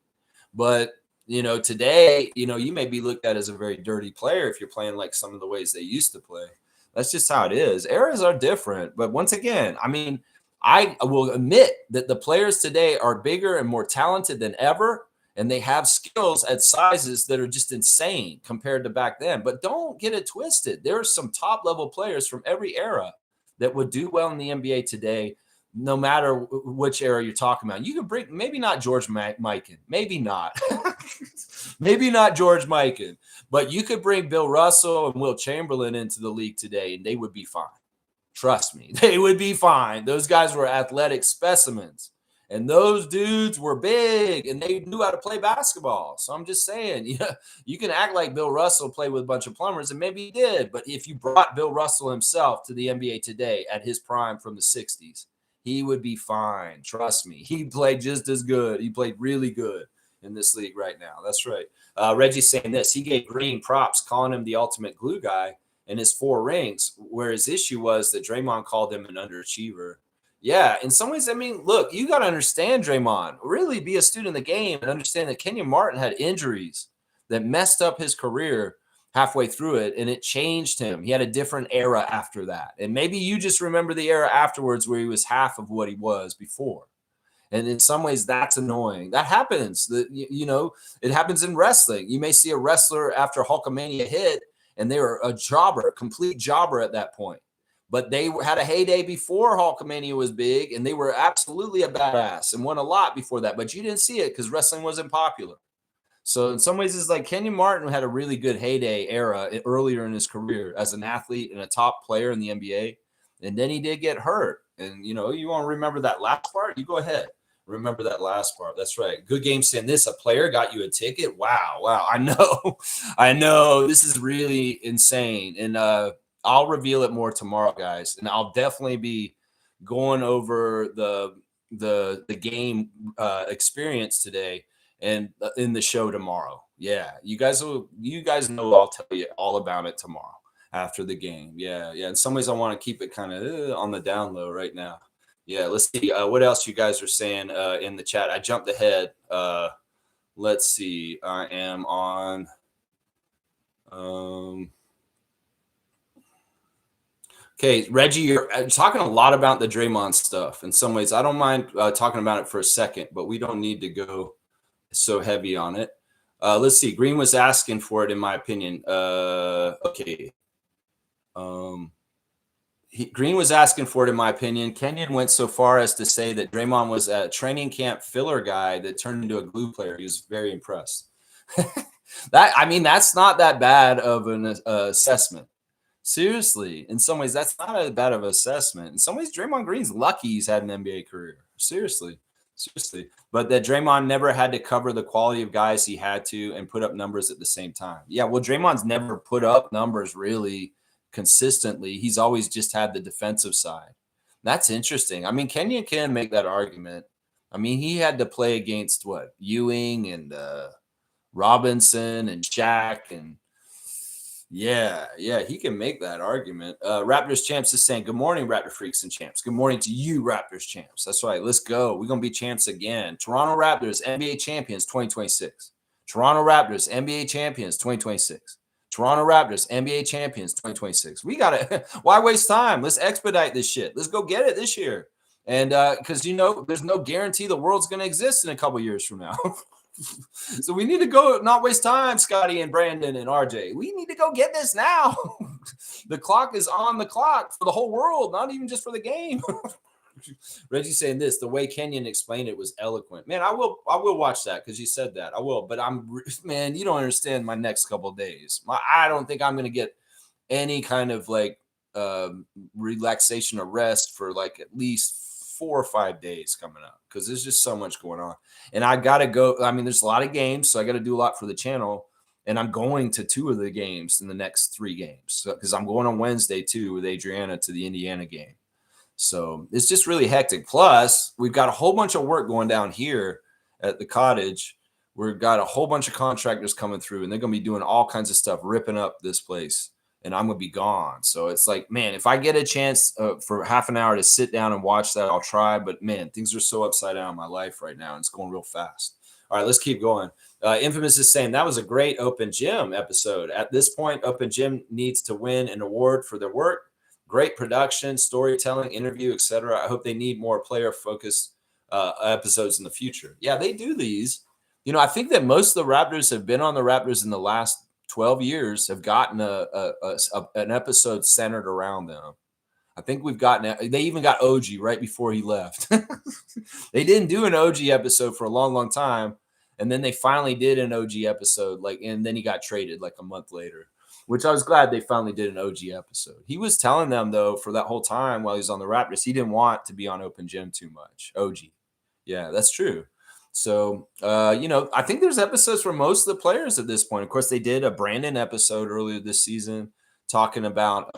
But, you know, today, you know, you may be looked at as a very dirty player if you're playing like some of the ways they used to play. That's just how it is. Eras are different. But once again, I mean, I will admit that the players today are bigger and more talented than ever. And they have skills at sizes that are just insane compared to back then. But don't get it twisted. There are some top level players from every era that would do well in the NBA today, no matter which era you're talking about. You can bring, maybe not George Mikan, maybe not. Maybe not George Mikan, but you could bring Bill Russell and Wilt Chamberlain into the league today and they would be fine. Trust me, they would be fine. Those guys were athletic specimens. And those dudes were big and they knew how to play basketball. So I'm just saying, you can act like Bill Russell played with a bunch of plumbers, and maybe he did. But if you brought Bill Russell himself to the NBA today at his prime from the 60s, he would be fine. Trust me. He played just as good. He played really good in this league right now. That's right. Reggie's saying this. He gave Green props, calling him the ultimate glue guy in his 4 rings, where his issue was that Draymond called him an underachiever. Yeah, in some ways, I mean, look, you got to understand Draymond, really be a student of the game and understand that Kenyon Martin had injuries that messed up his career halfway through it, and it changed him. He had a different era after that. And maybe you just remember the era afterwards where he was half of what he was before. And in some ways, that's annoying. That happens. You know, it happens in wrestling. You may see a wrestler after Hulkamania hit, and they were a jobber, complete jobber at that point. But they had a heyday before Hulkamania was big, and they were absolutely a badass and won a lot before that. But you didn't see it because wrestling wasn't popular. So in some ways, it's like Kenyon Martin had a really good heyday era earlier in his career as an athlete and a top player in the NBA. And then he did get hurt. And, you know, you want to remember that last part? You go ahead. Remember that last part. That's right. Good game saying this. A player got you a ticket? Wow. I know. I know. This is really insane. And, I'll reveal it more tomorrow, guys, and I'll definitely be going over the game experience today and in the show tomorrow. Yeah, you guys know I'll tell you all about it tomorrow after the game. Yeah. In some ways, I want to keep it kind of on the down low right now. Yeah, let's see what else you guys are saying in the chat. I jumped ahead. Let's see. I am on. Okay, Reggie, you're talking a lot about the Draymond stuff. In some ways, I don't mind talking about it for a second, but we don't need to go so heavy on it. Let's see. Green was asking for it, in my opinion. Okay. Green was asking for it, in my opinion. Kenyon went so far as to say that Draymond was a training camp filler guy that turned into a glue player. He was very impressed. That's not that bad of an assessment. Seriously, in some ways, that's not as bad of an assessment. In some ways, Draymond Green's lucky he's had an NBA career. Seriously. But that Draymond never had to cover the quality of guys he had to and put up numbers at the same time. Yeah, well, Draymond's never put up numbers really consistently. He's always just had the defensive side. That's interesting. I mean, Kenyon can make that argument. I mean, he had to play against what? Ewing and Robinson and Shaq and yeah, he can make that argument. Raptors champs is saying, good morning, Raptor freaks and champs. Good morning to you, Raptors champs. That's right. Let's go. We're going to be champs again. Toronto Raptors, NBA champions 2026. Toronto Raptors, NBA champions 2026. Toronto Raptors, NBA champions 2026. We got to, why waste time? Let's expedite this shit. Let's go get it this year. And because, you know, there's no guarantee the world's going to exist in a couple years from now. So we need to go, not waste time, Scotty and Brandon and RJ. We need to go get this now. The clock is on the clock for the whole world, not even just for the game. Reggie saying this, the way Kenyon explained it was eloquent. Man, I will watch that because you said that. I will, but man, you don't understand my next couple of days. I don't think I'm going to get any kind of like relaxation or rest for like at least 4 or 5 days coming up because there's just so much going on. And I got to go. I mean, there's a lot of games, so I got to do a lot for the channel. And I'm going to 2 of the games in the next 3 games because I'm going on Wednesday too with Adriana to the Indiana game. So it's just really hectic. Plus, we've got a whole bunch of work going down here at the cottage. We've got a whole bunch of contractors coming through, and they're going to be doing all kinds of stuff, ripping up this place. And I'm going to be gone. So it's like, man, if I get a chance for half an hour to sit down and watch that, I'll try. But, man, things are so upside down in my life right now, and it's going real fast. All right, let's keep going. Infamous is saying that was a great Open Gym episode. At this point, Open Gym needs to win an award for their work. Great production, storytelling, interview, etc. I hope they need more player-focused episodes in the future. Yeah, they do these. You know, I think that most of the Raptors have been on the Raptors in the last 12 years have gotten an episode centered around them. I think we've gotten, they even got OG right before he left. They didn't do an OG episode for a long, long time. And then they finally did an OG episode, and then he got traded like a month later, which I was glad they finally did an OG episode. He was telling them, though, for that whole time while he was on the Raptors, he didn't want to be on Open Gym too much. OG. Yeah, that's true. So, you know, I think there's episodes for most of the players at this point. Of course, they did a Brandon episode earlier this season talking about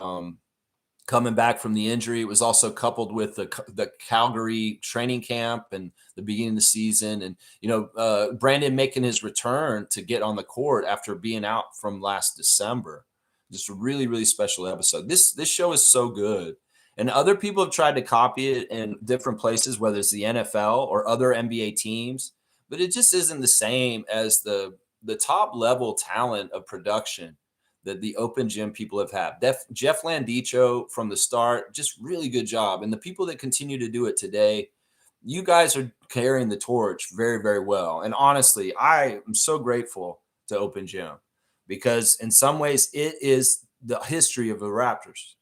coming back from the injury. It was also coupled with the Calgary training camp and the beginning of the season. And, you know, Brandon making his return to get on the court after being out from last December. Just a really, really special episode. This show is so good. And other people have tried to copy it in different places, whether it's the NFL or other NBA teams, but it just isn't the same as the top level talent of production that the Open Gym people have had. Jeff Landicho from the start, just really good job. And the people that continue to do it today, you guys are carrying the torch very, very well. And honestly, I am so grateful to Open Gym because in some ways it is the history of the Raptors.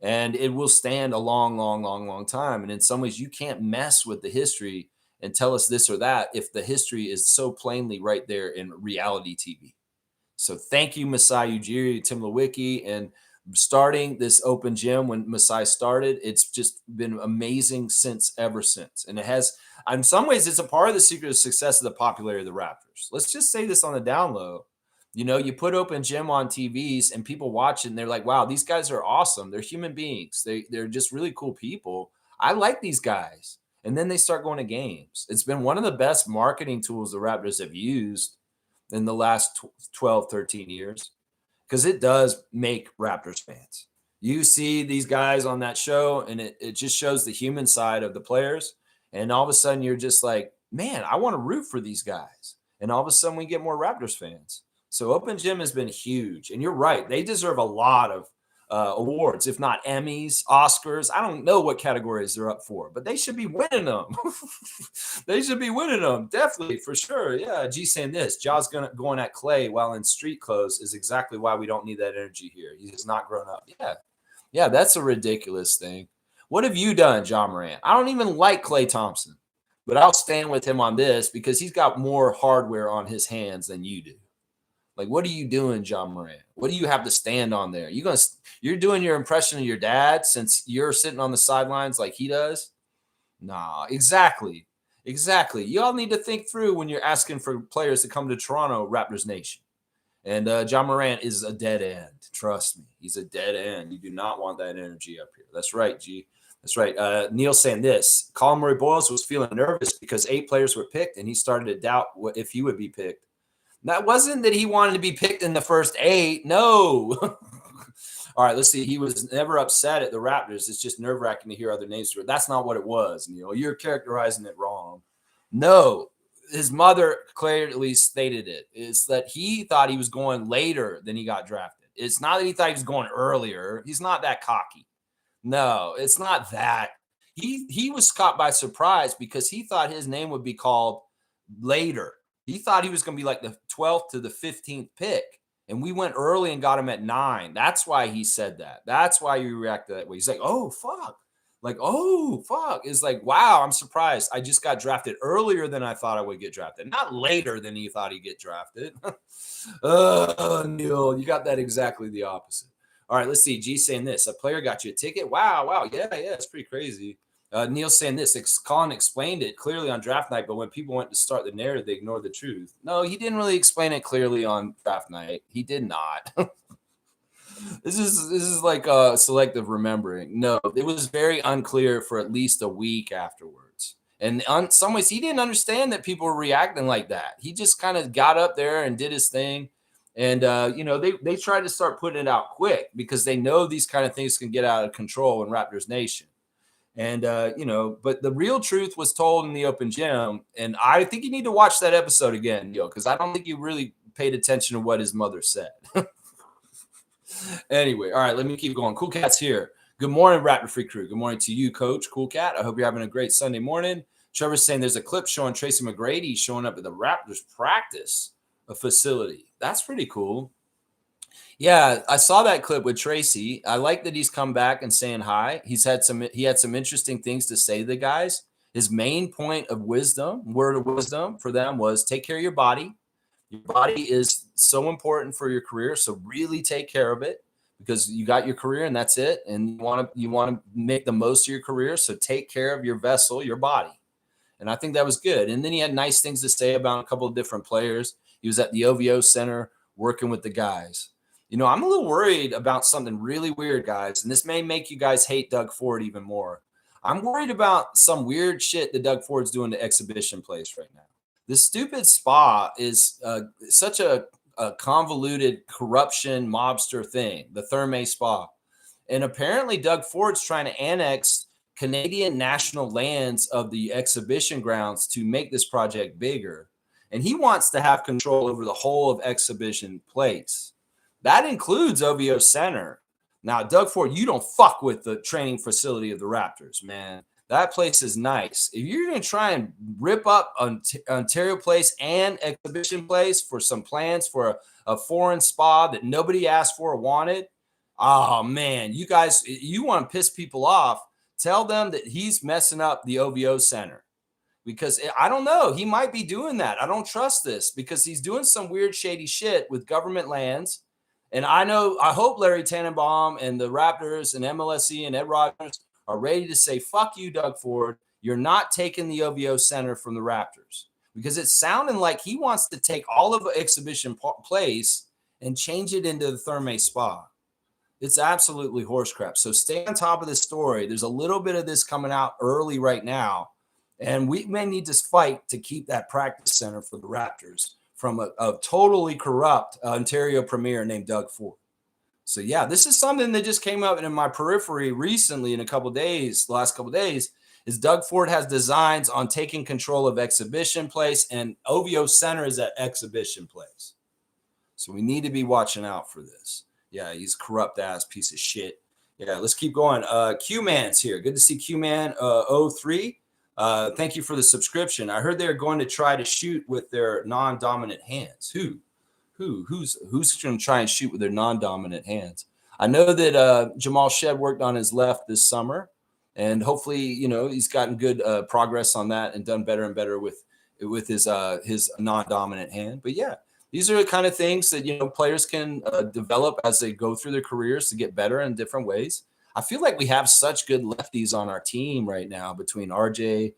And it will stand a long, long, long, long time. And in some ways, you can't mess with the history and tell us this or that if the history is so plainly right there in reality TV. So thank you, Masai Ujiri, Tim Lewicki, and starting this Open Gym when Masai started. It's just been amazing ever since. And it has, in some ways, it's a part of the secret of success of the popularity of the Raptors. Let's just say this on the down low. You know, you put Open Gym on TVs and people watch it and they're like, wow, these guys are awesome. They're human beings. They're just really cool people. I like these guys. And then they start going to games. It's been one of the best marketing tools the Raptors have used in the last 12, 13 years because it does make Raptors fans. You see these guys on that show and it just shows the human side of the players. And all of a sudden you're just like, man, I want to root for these guys. And all of a sudden we get more Raptors fans. So Open Gym has been huge. And you're right. They deserve a lot of awards, if not Emmys, Oscars. I don't know what categories they're up for, but they should be winning them. They should be winning them. Definitely, for sure. Yeah, G saying this. Ja's going at Clay while in street clothes is exactly why we don't need that energy here. He has not grown up. Yeah, that's a ridiculous thing. What have you done, John Morant? I don't even like Klay Thompson, but I'll stand with him on this because he's got more hardware on his hands than you do. Like, what are you doing, John Morant? What do you have to stand on there? You're doing your impression of your dad since you're sitting on the sidelines like he does? Nah, exactly. You all need to think through when you're asking for players to come to Toronto, Raptors Nation. And John Morant is a dead end. Trust me, he's a dead end. You do not want that energy up here. That's right, G. That's right. Neil saying this. Colin Murray Boyles was feeling nervous because 8 players were picked, and he started to doubt if he would be picked. That wasn't that he wanted to be picked in the first 8. No. All right, let's see. He was never upset at the Raptors. It's just nerve-wracking to hear other names. That's not what it was, Neil. You're characterizing it wrong. No, his mother clearly stated it. It's that he thought he was going later than he got drafted. It's not that he thought he was going earlier. He's not that cocky. No, it's not that. He was caught by surprise because he thought his name would be called later. He thought he was going to be like the 12th to the 15th pick. And we went early and got him at 9. That's why he said that. That's why you reacted that way. He's like, oh, fuck. Like, oh, fuck. It's like, wow, I'm surprised. I just got drafted earlier than I thought I would get drafted. Not later than he thought he'd get drafted. Neil, you got that exactly the opposite. All right, let's see. G saying this. A player got you a ticket? Wow. Yeah, it's pretty crazy. Neil saying this. Colin explained it clearly on draft night, but when people went to start the narrative, they ignored the truth. No, he didn't really explain it clearly on draft night. He did not. This is like selective remembering. No, it was very unclear for at least a week afterwards. And in some ways, he didn't understand that people were reacting like that. He just kind of got up there and did his thing. And, they tried to start putting it out quick because they know these kind of things can get out of control in Raptors Nation. And, but the real truth was told in the open gym. And I think you need to watch that episode again, because I don't think you really paid attention to what his mother said. Anyway, all right, let me keep going. Cool Cat's here. Good morning, Raptor Free Crew. Good morning to you, Coach Cool Cat. I hope you're having a great Sunday morning. Trevor's saying there's a clip showing Tracy McGrady showing up at the Raptors practice facility. That's pretty cool. Yeah, I saw that clip with Tracy. I like that he's come back and saying hi. He had some interesting things to say to the guys. His main point of wisdom, word of wisdom for them was take care of your body. Your body is so important for your career, so really take care of it because you got your career and that's it. And you want to make the most of your career, so take care of your vessel, your body. And I think that was good. And then he had nice things to say about a couple of different players. He was at the OVO Center working with the guys. I'm a little worried about something really weird, guys, and this may make you guys hate Doug Ford even more. I'm worried about some weird shit that Doug Ford's doing to exhibition plays right now. This stupid spa is such a convoluted corruption mobster thing, the Therme Spa. And apparently Doug Ford's trying to annex Canadian national lands of the exhibition grounds to make this project bigger. And he wants to have control over the whole of exhibition place. That includes OVO Center. Now, Doug Ford, you don't fuck with the training facility of the Raptors, man. That place is nice. If you're going to try and rip up Ontario Place and Exhibition Place for some plans for a foreign spa that nobody asked for or wanted, oh, man, you guys, you want to piss people off, tell them that he's messing up the OVO Center. Because I don't know, he might be doing that. I don't trust this because he's doing some weird, shady shit with government lands. And I hope Larry Tannenbaum and the Raptors and MLSE and Ed Rogers are ready to say, fuck you, Doug Ford. You're not taking the OVO Center from the Raptors. Because it's sounding like he wants to take all of Exhibition Place and change it into the Therme Spa. It's absolutely horse crap. So stay on top of this story. There's a little bit of this coming out early right now. And we may need to fight to keep that practice center for the Raptors from a totally corrupt Ontario premier named Doug Ford. So, yeah, this is something that just came up in my periphery recently in the last couple of days, is Doug Ford has designs on taking control of Exhibition Place, and OVO Center is at Exhibition Place. So we need to be watching out for this. Yeah, he's a corrupt-ass piece of shit. Yeah, let's keep going. Q-Man's here. Good to see Q-Man 03. Thank you for the subscription. I heard they're going to try to shoot with their non-dominant hands. Who's going to try and shoot with their non-dominant hands? I know that Jamal Shed worked on his left this summer, and hopefully, he's gotten good progress on that and done better and better with his non-dominant hand. But yeah, these are the kind of things that players can develop as they go through their careers to get better in different ways. I feel like we have such good lefties on our team right now between RJ,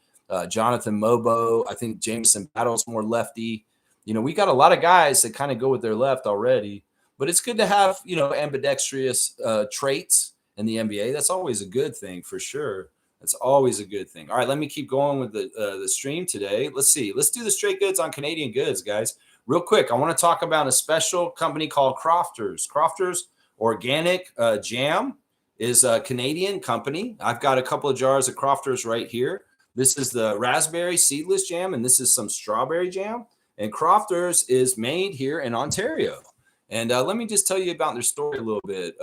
Jonathan Mobo. I think Jameson Battle's more lefty. We got a lot of guys that kind of go with their left already, but it's good to have, ambidextrous traits in the NBA. That's always a good thing for sure. That's always a good thing. All right, let me keep going with the stream today. Let's see. Let's do the straight goods on Canadian goods, guys. Real quick, I want to talk about a special company called Crofters. Crofters Organic Jam is a Canadian company. I've got a couple of jars of Crofters right here. This is the raspberry seedless jam, and this is some strawberry jam. And Crofters is made here in Ontario. And let me just tell you about their story a little bit.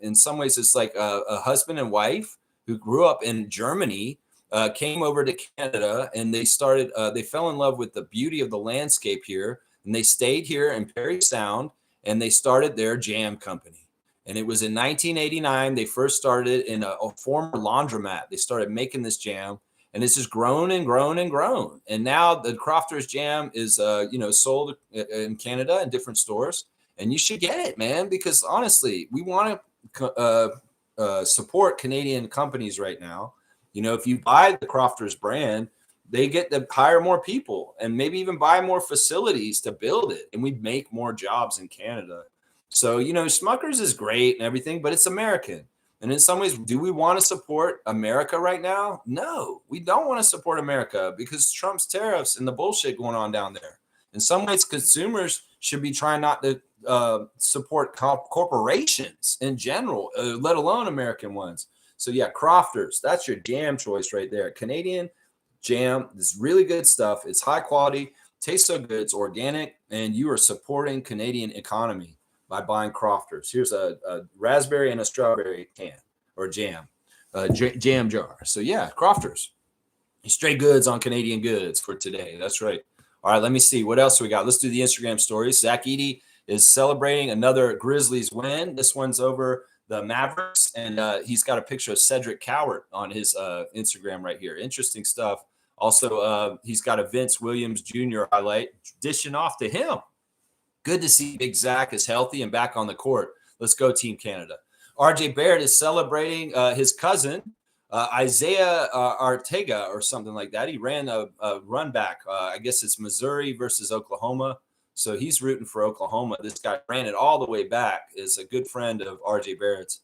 In some ways, it's like a husband and wife who grew up in Germany, came over to Canada, and they fell in love with the beauty of the landscape here. And they stayed here in Parry Sound, and they started their jam company. And it was in 1989. They first started in a former laundromat. They started making this jam, and it's just grown and grown and grown. And now the Crofters jam is, sold in Canada in different stores. And you should get it, man, because honestly, we want to support Canadian companies right now. If you buy the Crofters brand, they get to hire more people and maybe even buy more facilities to build it. And we make more jobs in Canada. So, Smuckers is great and everything, but it's American. And in some ways, do we want to support America right now? No, we don't want to support America because Trump's tariffs and the bullshit going on down there. In some ways, consumers should be trying not to support corporations in general, let alone American ones. So yeah, Crofters, that's your jam choice right there. Canadian jam is really good stuff. It's high quality, tastes so good, it's organic, and you are supporting Canadian economy by buying Crofters. Here's a raspberry and a strawberry can or jam, jam jar. So yeah, Crofters, straight goods on Canadian goods for today. That's right. All right, let me see what else we got. Let's do the Instagram stories. Zach Edey is celebrating another Grizzlies win. This one's over the Mavericks, and he's got a picture of Cedric Cowart on his Instagram right here. Interesting stuff. Also, he's got a Vince Williams Jr. highlight dishing off to him. Good to see Big Zach is healthy and back on the court. Let's go, Team Canada. RJ Barrett is celebrating his cousin, Isaiah Arteaga or something like that. He ran a run back. I guess it's Missouri versus Oklahoma. So he's rooting for Oklahoma. This guy ran it all the way back. Is a good friend of RJ Barrett's.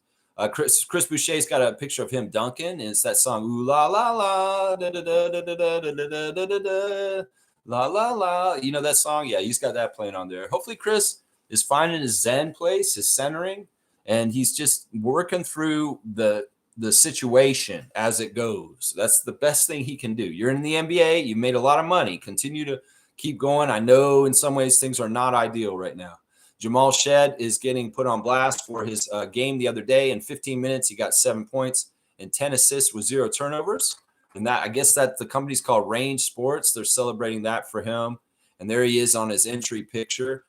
Chris Boucher's got a picture of him dunking. And it's that song, ooh la la la, da da da da da da da da da da da. La la la, you know that song? Yeah, he's got that playing on there. Hopefully, Chris is finding his zen place, his centering, and he's just working through the situation as it goes. That's the best thing he can do. You're in the NBA, you made a lot of money. Continue to keep going. I know in some ways things are not ideal right now. Jamal Shed is getting put on blast for his game the other day. In 15 minutes, he got 7 points and 10 assists with 0 turnovers. And that, I guess that the company's called Range Sports. They're celebrating that for him. And there he is on his entry picture.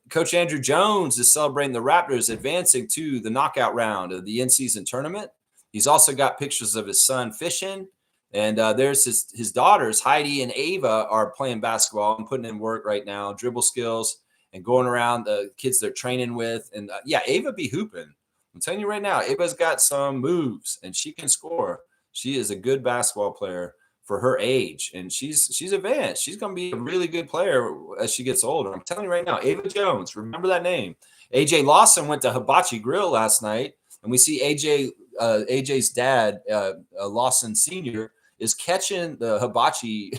Coach Andrew Jones is celebrating the Raptors advancing to the knockout round of the in-season tournament. He's also got pictures of his son fishing. And there's his daughters, Heidi and Ava, are playing basketball and putting in work right now, dribble skills and going around the kids they're training with. And yeah, Ava be hooping. I'm telling you right now, Ava's got some moves and she can score. She is a good basketball player for her age, and she's advanced. She's going to be a really good player as she gets older. I'm telling you right now, Ava Jones, remember that name. AJ Lawson went to Hibachi Grill last night, and we see AJ's dad, Lawson Sr., is catching the hibachi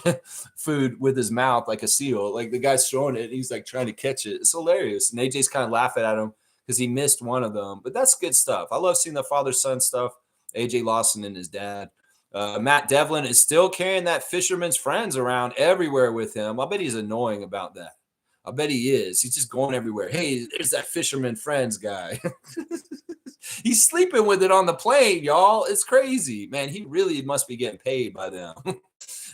food with his mouth like a seal. Like the guy's throwing it, and he's like trying to catch it. It's hilarious. And AJ's kind of laughing at him because he missed one of them. But that's good stuff. I love seeing the father-son stuff. AJ Lawson and his dad. Matt Devlin is still carrying that Fisherman's Friends around everywhere with him. I bet he's annoying about that. I bet he is. He's just going everywhere. Hey, there's that Fisherman Friends guy. He's sleeping with it on the plane, y'all. It's crazy. Man, he really must be getting paid by them.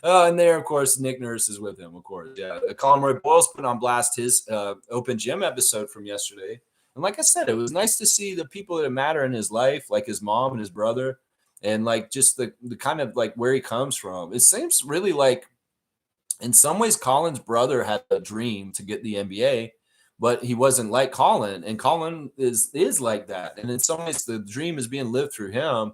And there, of course, Nick Nurse is with him, of course. Yeah, Colin Roy Boyle's put on blast his Open Gym episode from yesterday. And like I said, it was nice to see the people that matter in his life, like his mom and his brother, and like just the kind of like where he comes from. It seems really like in some ways Colin's brother had a dream to get the NBA, but he wasn't like Colin. And Colin is like that. And in some ways the dream is being lived through him.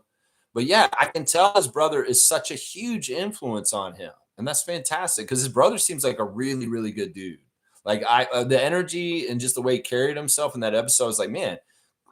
But yeah, I can tell his brother is such a huge influence on him. And that's fantastic because his brother seems like a really, really good dude. Like the energy and just the way he carried himself in that episode, I was like, man,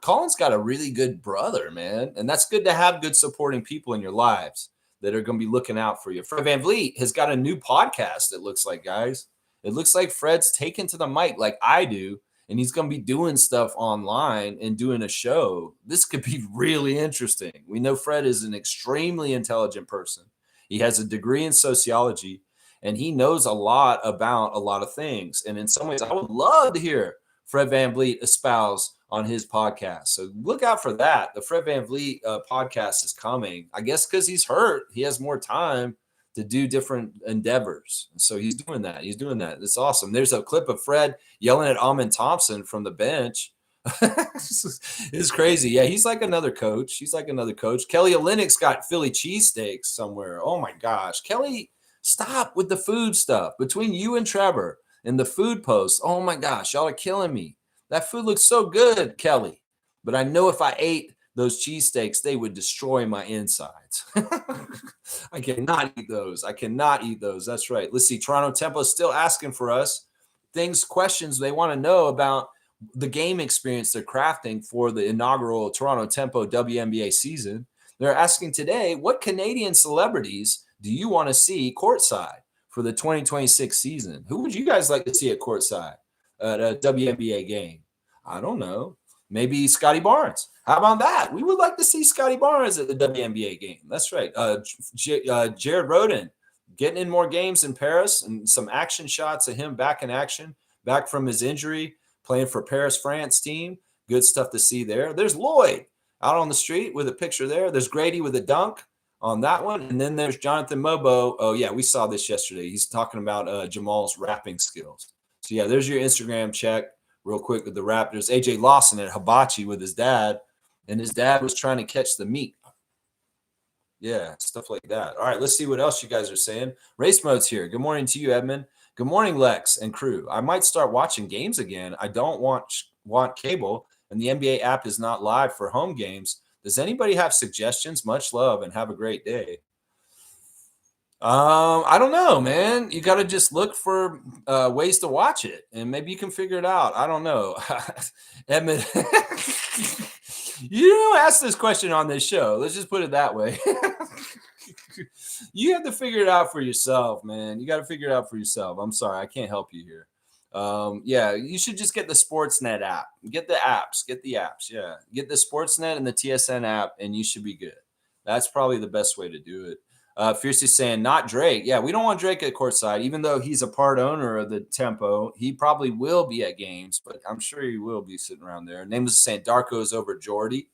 Colin's got a really good brother, man. And that's good to have good supporting people in your lives that are going to be looking out for you. Fred VanVleet has got a new podcast, it looks like, guys. It looks like Fred's taken to the mic like I do, and he's going to be doing stuff online and doing a show. This could be really interesting. We know Fred is an extremely intelligent person. He has a degree in sociology, and he knows a lot about a lot of things. And in some ways, I would love to hear Fred VanVleet espouse on his podcast. So look out for that. The Fred VanVleet podcast is coming. I guess because he's hurt, he has more time to do different endeavors. And so he's doing that. He's doing that. It's awesome. There's a clip of Fred yelling at Amin Thompson from the bench. It's crazy. Yeah, he's like another coach. He's like another coach. Kelly Olynyk's got Philly cheesesteaks somewhere. Oh my gosh. Kelly, stop with the food stuff. Between you and Trevor and the food posts, oh my gosh, y'all are killing me. That food looks so good, Kelly. But I know if I ate those cheesesteaks, they would destroy my insides. I cannot eat those. I cannot eat those. That's right. Let's see. Toronto Tempo is still asking for us questions they want to know about the game experience they're crafting for the inaugural Toronto Tempo WNBA season. They're asking today, what Canadian celebrities do you want to see courtside for the 2026 season? Who would you guys like to see at courtside at a WNBA game? I don't know. Maybe Scotty Barnes. How about that? We would like to see Scotty Barnes at the WNBA game. That's right. Jared Roden getting in more games in Paris and some action shots of him back in action, back from his injury, playing for Paris, France team. Good stuff to see there. There's Lloyd out on the street with a picture there. There's Grady with a dunk on that one. And then there's Jonathan Mobo. Oh, yeah, we saw this yesterday. He's talking about Jamal's rapping skills. So, yeah, there's your Instagram check real quick with the Raptors. AJ Lawson at Hibachi with his dad, and his dad was trying to catch the meat. Yeah, stuff like that. All right, let's see what else you guys are saying. Race Mode's here. Good morning to you, Edmund. Good morning, Lex and crew. I might start watching games again. I don't want cable, and the NBA app is not live for home games. Does anybody have suggestions? Much love and have a great day. I don't know, man. You got to just look for ways to watch it, and maybe you can figure it out. I don't know. Edmund, you don't ask this question on this show. Let's just put it that way. You have to figure it out for yourself, man. You got to figure it out for yourself. I'm sorry. I can't help you here. Yeah, you should just get the Sportsnet app. Get the apps. Yeah. Get the Sportsnet and the TSN app, and you should be good. That's probably the best way to do it. Fiercely saying, not Drake. Yeah, we don't want Drake at courtside, even though he's a part owner of the Tempo. He probably will be at games, but I'm sure he will be sitting around there. Name was saying Darko's over Jordy.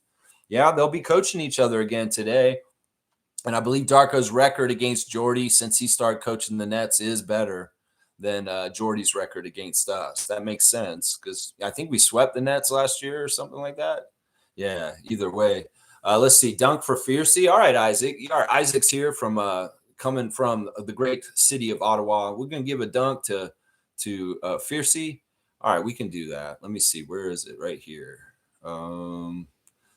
Yeah, they'll be coaching each other again today. And I believe Darko's record against Jordy since he started coaching the Nets is better than Jordy's record against us. That makes sense because I think we swept the Nets last year or something like that. Yeah, either way. Let's see. Dunk for Fiercey. All right, Isaac. All right, Isaac's here from coming from the great city of Ottawa. We're going to give a dunk to Fiercey. All right, we can do that. Let me see. Where is it? Right here.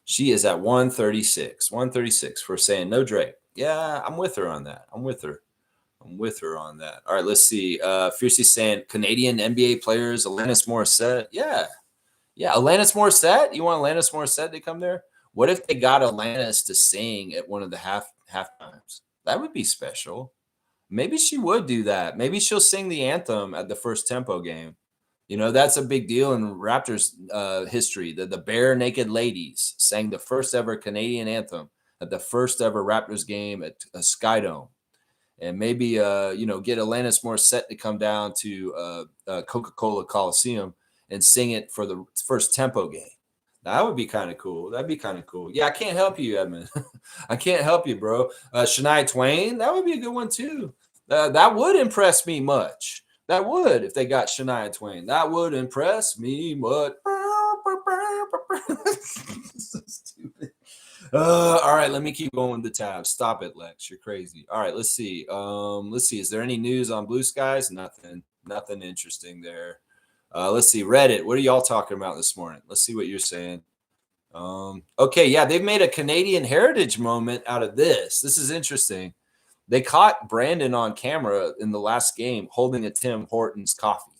She is at 136. 136 for saying no Drake. Yeah, I'm with her on that. I'm with her on that. All right, let's see. Fiercey saying Canadian NBA players, Alanis Morissette. Yeah, Alanis Morissette. You want Alanis Morissette to come there? What if they got Alanis to sing at one of the half times? That would be special. Maybe she would do that. Maybe she'll sing the anthem at the first Tempo game. You know, that's a big deal in Raptors history. The Bare Naked Ladies sang the first ever Canadian anthem at the first ever Raptors game at Skydome. And maybe, get Alanis Morissette to come down to Coca-Cola Coliseum and sing it for the first Tempo game. That would be kind of cool. That'd be kind of cool. Yeah, I can't help you, Edmund. I can't help you, bro. Shania Twain, that would be a good one, too. That would impress me much. That would, if they got Shania Twain. That would impress me much. So stupid. All right, let me keep going with the tabs. Stop it, Lex. You're crazy. All right, let's see. Is there any news on Blue Skies? Nothing interesting there. Let's see. Reddit. What are y'all talking about this morning? Let's see what you're saying. Okay, yeah, they've made a Canadian heritage moment out of this. This is interesting. They caught Brandon on camera in the last game holding a Tim Hortons coffee.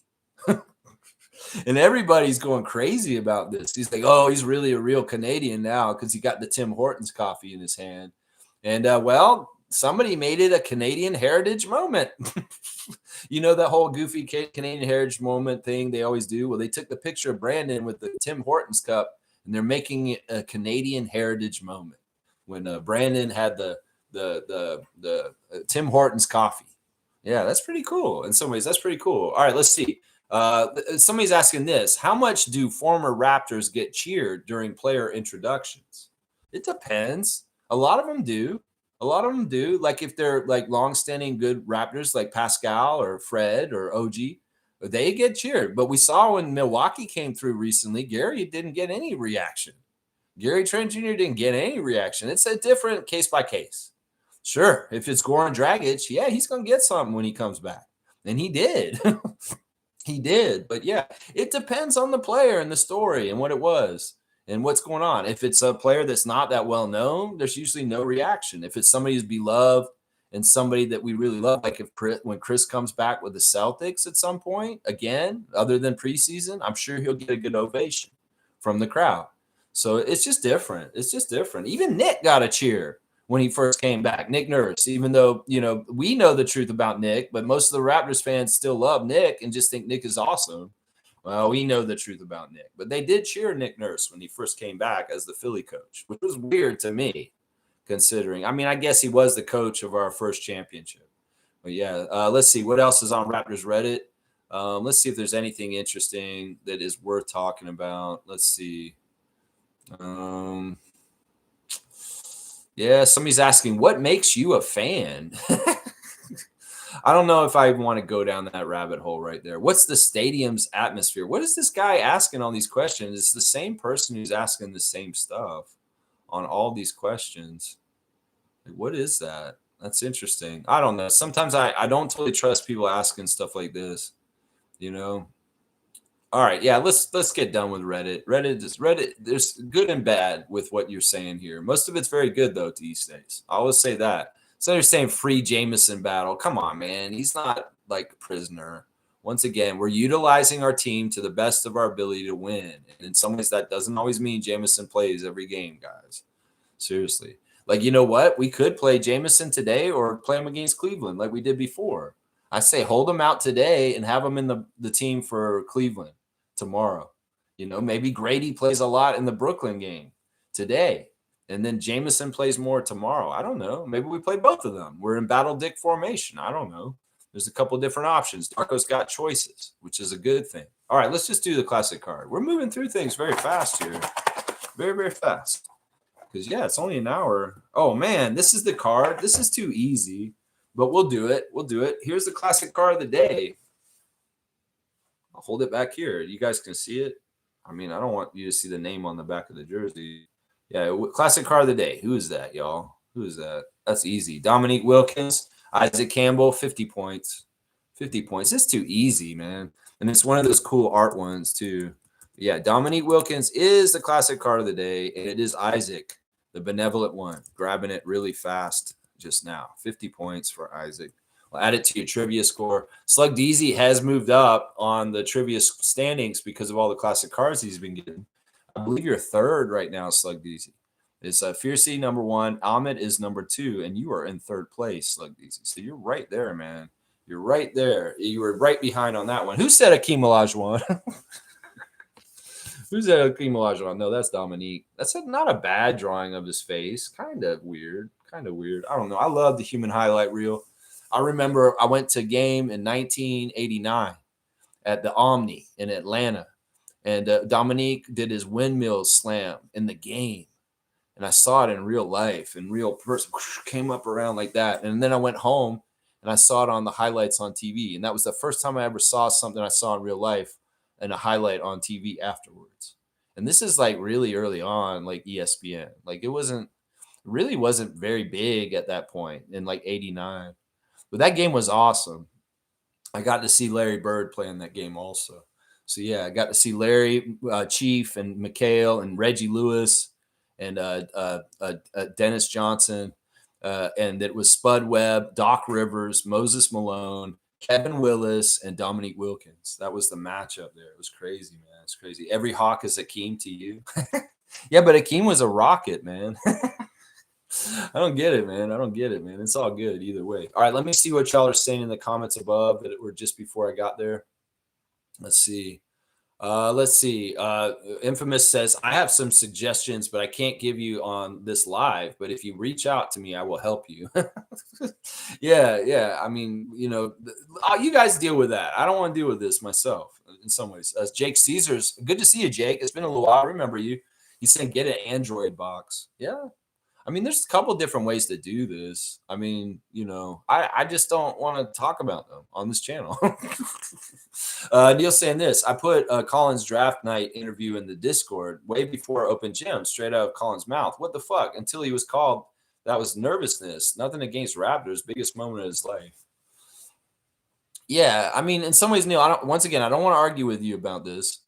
And everybody's going crazy about this. He's like, oh, he's really a real Canadian now because he got the Tim Hortons coffee in his hand. And well, somebody made it a Canadian heritage moment. You know that whole goofy Canadian heritage moment thing they always do? Well, they took the picture of Brandon with the Tim Hortons cup, and they're making it a Canadian heritage moment when Brandon had the Tim Hortons coffee. Yeah, that's pretty cool. In some ways, that's pretty cool. All right, let's see. Somebody's asking this: how much do former Raptors get cheered during player introductions? It depends. A lot of them do. A lot of them do. Like if they're like long-standing good Raptors, like Pascal or Fred or OG, they get cheered. But we saw when Milwaukee came through recently, Gary didn't get any reaction. Gary Trent Jr. didn't get any reaction. It's a different case by case. Sure, if it's Goran Dragic, yeah, he's going to get something when he comes back. And he did. He did. But yeah, it depends on the player and the story and what it was and what's going on. If it's a player that's not that well known, there's usually no reaction. If it's somebody who's beloved and somebody that we really love, like when Chris comes back with the Celtics at some point, again, other than preseason, I'm sure he'll get a good ovation from the crowd. So it's just different. It's just different. Even Nick got a cheer when he first came back, Nick Nurse, even though, we know the truth about Nick, but most of the Raptors fans still love Nick and just think Nick is awesome. Well, we know the truth about Nick, but they did cheer Nick Nurse when he first came back as the Philly coach, which was weird to me, considering. I mean, I guess he was the coach of our first championship. But yeah, let's see what else is on Raptors Reddit. Let's see if there's anything interesting that is worth talking about. Let's see. Yeah, somebody's asking, what makes you a fan? I don't know if I want to go down that rabbit hole right there. What's the stadium's atmosphere? What is this guy asking all these questions? It's the same person who's asking the same stuff on all these questions. Like, what is that? That's interesting. I don't know. Sometimes I don't totally trust people asking stuff like this, All right, yeah, let's get done with Reddit. Reddit. There's good and bad with what you're saying here. Most of it's very good though these days. I always say that. So they're saying free Jameson battle. Come on, man. He's not like a prisoner. Once again, we're utilizing our team to the best of our ability to win. And in some ways, that doesn't always mean Jameson plays every game, guys. Seriously. Like, you know what? We could play Jameson today or play him against Cleveland like we did before. I say hold him out today and have him in the team for Cleveland tomorrow. Maybe Grady plays a lot in the Brooklyn game today, and then Jameson plays more tomorrow. I don't know. Maybe we play both of them. We're in battle dick formation. I don't know. There's a couple different options. Darko's got choices, which is a good thing. All right, let's just do the classic card. We're moving through things very fast here. Very, very fast. Because, yeah, it's only an hour. Oh, man, this is the card. This is too easy, but we'll do it. We'll do it. Here's the classic card of the day. I'll hold it back here. You guys can see it. I mean, I don't want you to see the name on the back of the jersey. Yeah, classic card of the day. Who is that, y'all? Who is that? That's easy. Dominique Wilkins, Isaac Campbell, 50 points. 50 points. It's too easy, man. And it's one of those cool art ones, too. Yeah, Dominique Wilkins is the classic card of the day, and it is Isaac, the benevolent one, grabbing it really fast just now. 50 points for Isaac. I'll add it to your trivia score. Slug Deezy has moved up on the trivia standings because of all the classic cards he's been getting. I believe you're third right now, Slug Deezy. It's Fiercey number 1. Ahmed is number 2, and you are in third place, Slug Deezy. So you're right there, man. You're right there. You were right behind on that one. Who said Akeem Olajuwon? Who said Akeem Olajuwon? No, that's Dominique. That's not a bad drawing of his face. Kind of weird. I don't know. I love the human highlight reel. I remember I went to a game in 1989 at the Omni in Atlanta, and Dominique did his windmill slam in the game, and I saw it in real life, and real person came up around like that, and then I went home and I saw it on the highlights on TV, and that was the first time I ever saw something I saw in real life and a highlight on TV afterwards. And this is like really early on, like ESPN. Like it really wasn't very big at that point in like 89. But that game was awesome. I got to see Larry Bird play in that game also. So, yeah, I got to see Larry, Chief, and McHale, and Reggie Lewis, and Dennis Johnson. And it was Spud Webb, Doc Rivers, Moses Malone, Kevin Willis and Dominique Wilkins. That was the matchup there. It was crazy, man. It's crazy. Every hawk is Akeem to you. Yeah, but Akeem was a rocket, man. I don't get it, man. I don't get it, man. It's all good either way. All right, let me see what y'all are saying in the comments above that were just before I got there. Let's see. Infamous says, I have some suggestions, but I can't give you on this live. But if you reach out to me, I will help you. Yeah. I mean, you guys deal with that. I don't want to deal with this myself in some ways. Jake Caesars, good to see you, Jake. It's been a little while. I remember you. He's saying get an Android box. Yeah. I mean, there's a couple different ways to do this. I mean, I just don't want to talk about them on this channel. Neil saying this, I put Colin's draft night interview in the Discord way before Open Gym, straight out of Colin's mouth. What the fuck? Until he was called, that was nervousness. Nothing against Raptors. Biggest moment of his life. Yeah, I mean, in some ways, Neil, I don't want to argue with you about this.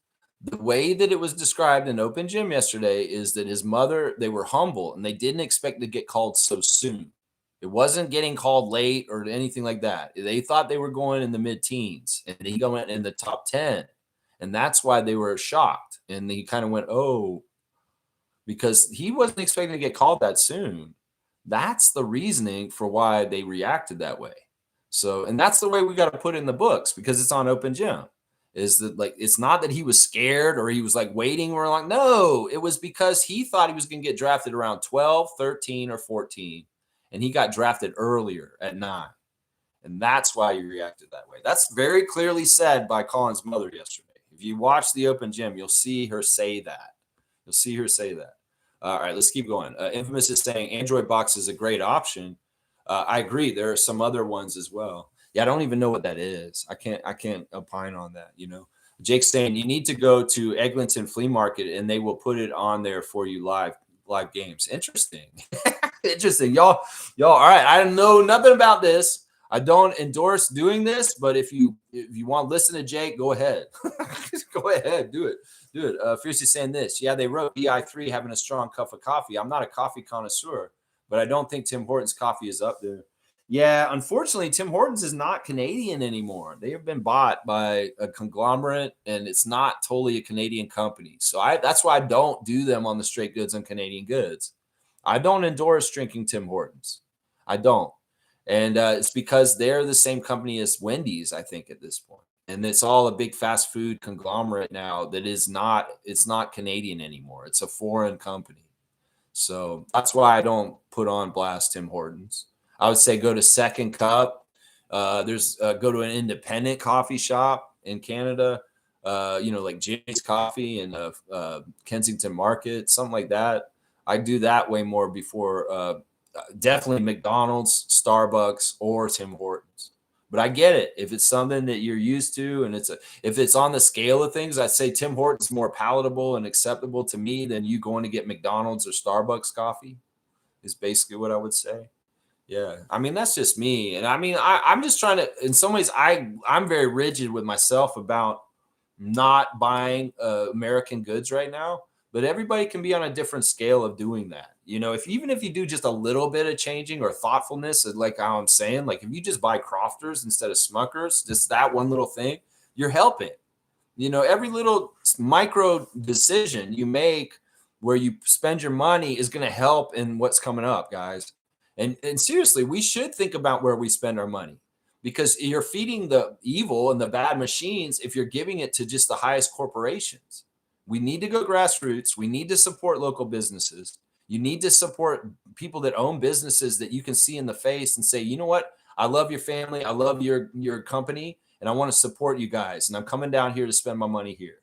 The way that it was described in Open Gym yesterday is that his mother, they were humble and they didn't expect to get called so soon. It wasn't getting called late or anything like that. They thought they were going in the mid-teens and he went in the top 10. And that's why they were shocked. And he kind of went, oh, because he wasn't expecting to get called that soon. That's the reasoning for why they reacted that way. So, and that's the way we got to put it in the books because it's on Open Gym. Is that like, it's not that he was scared or he was like waiting. We're like, no, it was because he thought he was going to get drafted around 12, 13, or 14. And he got drafted earlier at 9. And that's why he reacted that way. That's very clearly said by Colin's mother yesterday. If you watch the Open Gym, you'll see her say that. All right, let's keep going. Infamous is saying Android box is a great option. I agree. There are some other ones as well. Yeah, I don't even know what that is. I can't opine on that, Jake's saying you need to go to Eglinton Flea Market and they will put it on there for you live games. Interesting. Interesting. Y'all, all right. I know nothing about this. I don't endorse doing this, but if you want to listen to Jake, go ahead. Go ahead. Do it. Fiercely saying this. Yeah, they wrote BI3 having a strong cup of coffee. I'm not a coffee connoisseur, but I don't think Tim Hortons coffee is up there. Yeah, unfortunately, Tim Hortons is not Canadian anymore. They have been bought by a conglomerate, and it's not totally a Canadian company. So that's why I don't do them on the Straight Goods and Canadian Goods. I don't endorse drinking Tim Hortons. I don't. And it's because they're the same company as Wendy's, I think, at this point. And it's all a big fast food conglomerate now that it's not Canadian anymore. It's a foreign company. So that's why I don't put on blast Tim Hortons. I would say go to Second Cup. Go to an independent coffee shop in Canada, like Jimmy's Coffee and Kensington Market, something like that. I do that way more before definitely McDonald's, Starbucks, or Tim Hortons. But I get it. If it's something that you're used to and if it's on the scale of things, I'd say Tim Hortons is more palatable and acceptable to me than you going to get McDonald's or Starbucks coffee is basically what I would say. Yeah. I mean, that's just me. And I mean, I'm just trying to, in some ways, I'm very rigid with myself about not buying American goods right now, but everybody can be on a different scale of doing that. Even if you do just a little bit of changing or thoughtfulness, like how I'm saying, like if you just buy Crofters instead of Smuckers, just that one little thing, you're helping. Every little micro decision you make where you spend your money is going to help in what's coming up, guys. And seriously, we should think about where we spend our money because you're feeding the evil and the bad machines if you're giving it to just the highest corporations. We need to go grassroots. We need to support local businesses. You need to support people that own businesses that you can see in the face and say, you know what? I love your family. I love your company, and I want to support you guys. And I'm coming down here to spend my money here.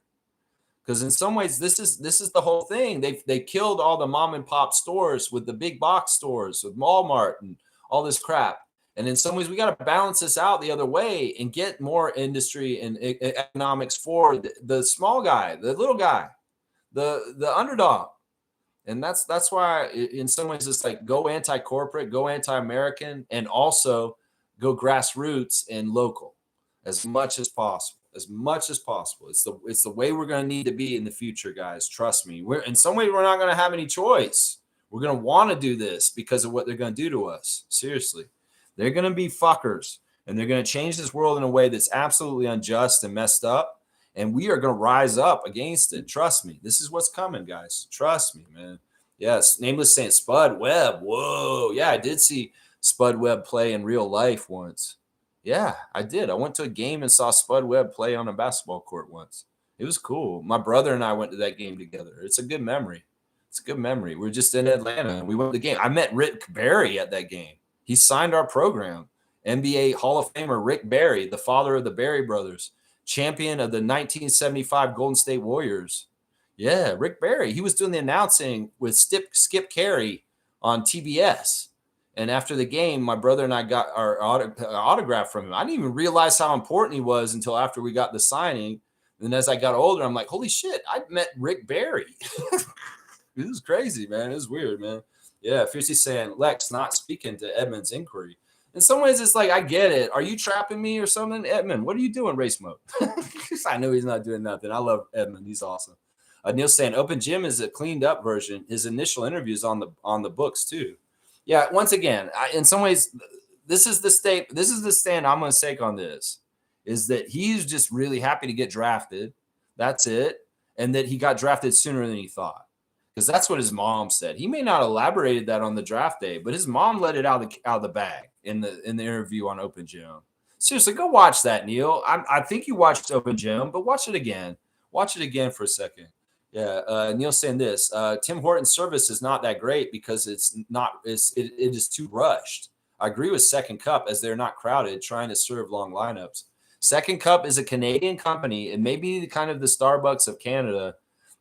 Because in some ways, this is the whole thing. They killed all the mom and pop stores with the big box stores, with Walmart and all this crap. And in some ways, we got to balance this out the other way and get more industry and economics for the small guy, the little guy, the underdog. And that's why in some ways it's like go anti-corporate, go anti-American, and also go grassroots and local as much as possible. It's the way we're going to need to be in the future, guys. Trust me. In some way, we're not going to have any choice. We're going to want to do this because of what they're going to do to us. Seriously. They're going to be fuckers. and they're going to change this world in a way that's absolutely unjust and messed up. And we are going to rise up against it. Trust me. This is what's coming, guys. Trust me, man. Yes. Nameless saying Spud Webb. Whoa. Yeah, I did see Spud Webb play in real life once. Yeah, I did. I went to a game and saw Spud Webb play on a basketball court once. It was cool. My brother and I went to that game together. It's a good memory. It's a good memory. We were just in Atlanta and we went to the game. I met Rick Barry at that game. He signed our program. NBA Hall of Famer Rick Barry, the father of the Barry brothers, champion of the 1975 Golden State Warriors. Yeah, Rick Barry. He was doing the announcing with Skip Carey on TBS. And after the game, my brother and I got our autograph from him. I didn't even realize how important he was until after we got the signing. And as I got older, I'm like, holy shit, I met Rick Barry. It was crazy, man. It was weird, man. Yeah, Fiercey saying, Lex not speaking to Edmund's inquiry. In some ways, it's like, I get it. Are you trapping me or something? Edmund, what are you doing, race mode? I know he's not doing nothing. I love Edmund. He's awesome. Neil's saying, Open Gym is a cleaned up version. His initial interviews on the books, too. Yeah, once again, in some ways, this is the stand I'm going to take on this, is that he's just really happy to get drafted. That's it. And that he got drafted sooner than he thought. Because that's what his mom said. He may not have elaborated that on the draft day, but his mom let it out of the bag in the interview on Open Gym. Seriously, go watch that, Neil. I think you watched Open Gym, but watch it again. Watch it again for a second. Yeah, Neil's saying this. Tim Horton's service is not that great because it is too rushed. I agree with Second Cup as they're not crowded, trying to serve long lineups. Second Cup is a Canadian company. It may be kind of the Starbucks of Canada.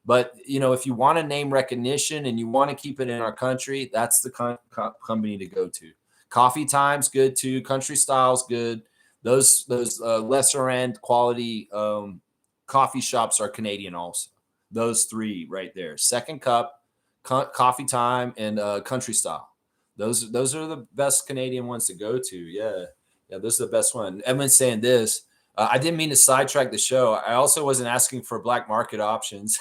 But, if you want a name recognition and you want to keep it in our country, that's the company to go to. Coffee Time's good too. Country Style's good. Those lesser end quality coffee shops are Canadian also. Those three right there. Second Cup, Coffee Time, and Country Style. Those are the best Canadian ones to go to. Yeah, those are the best one. Edmund's saying this. I didn't mean to sidetrack the show. I also wasn't asking for black market options.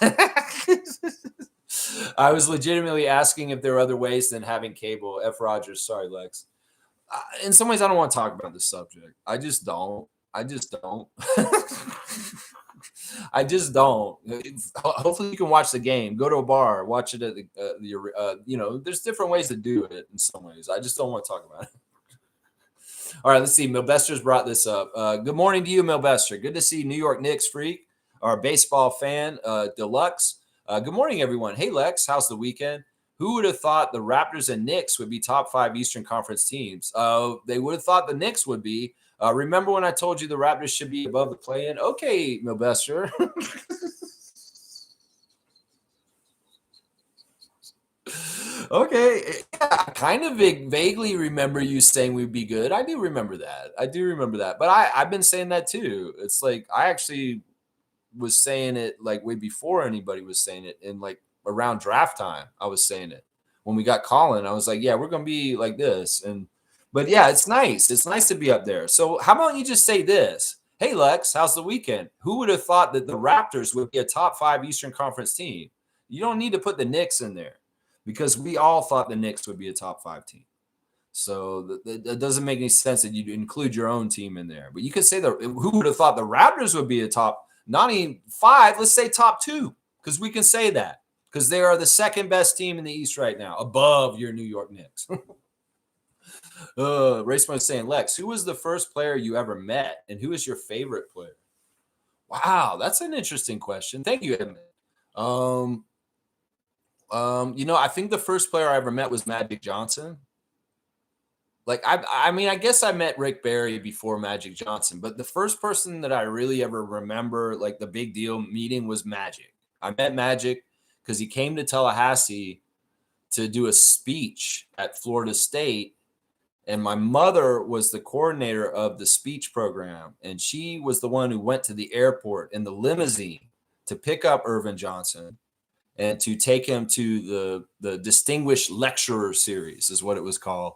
I was legitimately asking if there are other ways than having cable. F. Rogers. Sorry, Lex. In some ways, I don't want to talk about this subject. I just don't. I just don't. Hopefully you can watch the game. Go to a bar. Watch it at there's different ways to do it in some ways. I just don't want to talk about it. All right, let's see. Milbester's brought this up. Good morning to you, Milbester. Good to see New York Knicks freak, our baseball fan, Deluxe. Good morning, everyone. Hey, Lex, how's the weekend? Who would have thought the Raptors and Knicks would be top 5 Eastern Conference teams? They would have thought the Knicks would be. Remember when I told you the Raptors should be above the play-in? Okay, Milbester. Okay. Yeah, I kind of vaguely remember you saying we'd be good. I do remember that. But I've been saying that too. It's like I actually was saying it like way before anybody was saying it. In like around draft time, I was saying it. When we got Colin, I was like, yeah, we're going to be like this. But yeah, it's nice. It's nice to be up there. So how about you just say this? Hey, Lex, how's the weekend? Who would have thought that the Raptors would be a top 5 Eastern Conference team? You don't need to put the Knicks in there. Because we all thought the Knicks would be a top 5 team. So that doesn't make any sense that you'd include your own team in there. But you could say who would have thought the Raptors would be a top, not even 5, let's say top 2. Because we can say that. Because they are the second best team in the East right now, above your New York Knicks. Raceman is saying, Lex, who was the first player you ever met? And who is your favorite player? Wow, that's an interesting question. Thank you, Edmund. I think the first player I ever met was Magic Johnson. Like, I guess I met Rick Barry before Magic Johnson, but the first person that I really ever remember, like the big deal meeting, was Magic. I met Magic because he came to Tallahassee to do a speech at Florida State. And my mother was the coordinator of the speech program. And she was the one who went to the airport in the limousine to pick up Irvin Johnson and to take him to the Distinguished Lecturer Series is what it was called.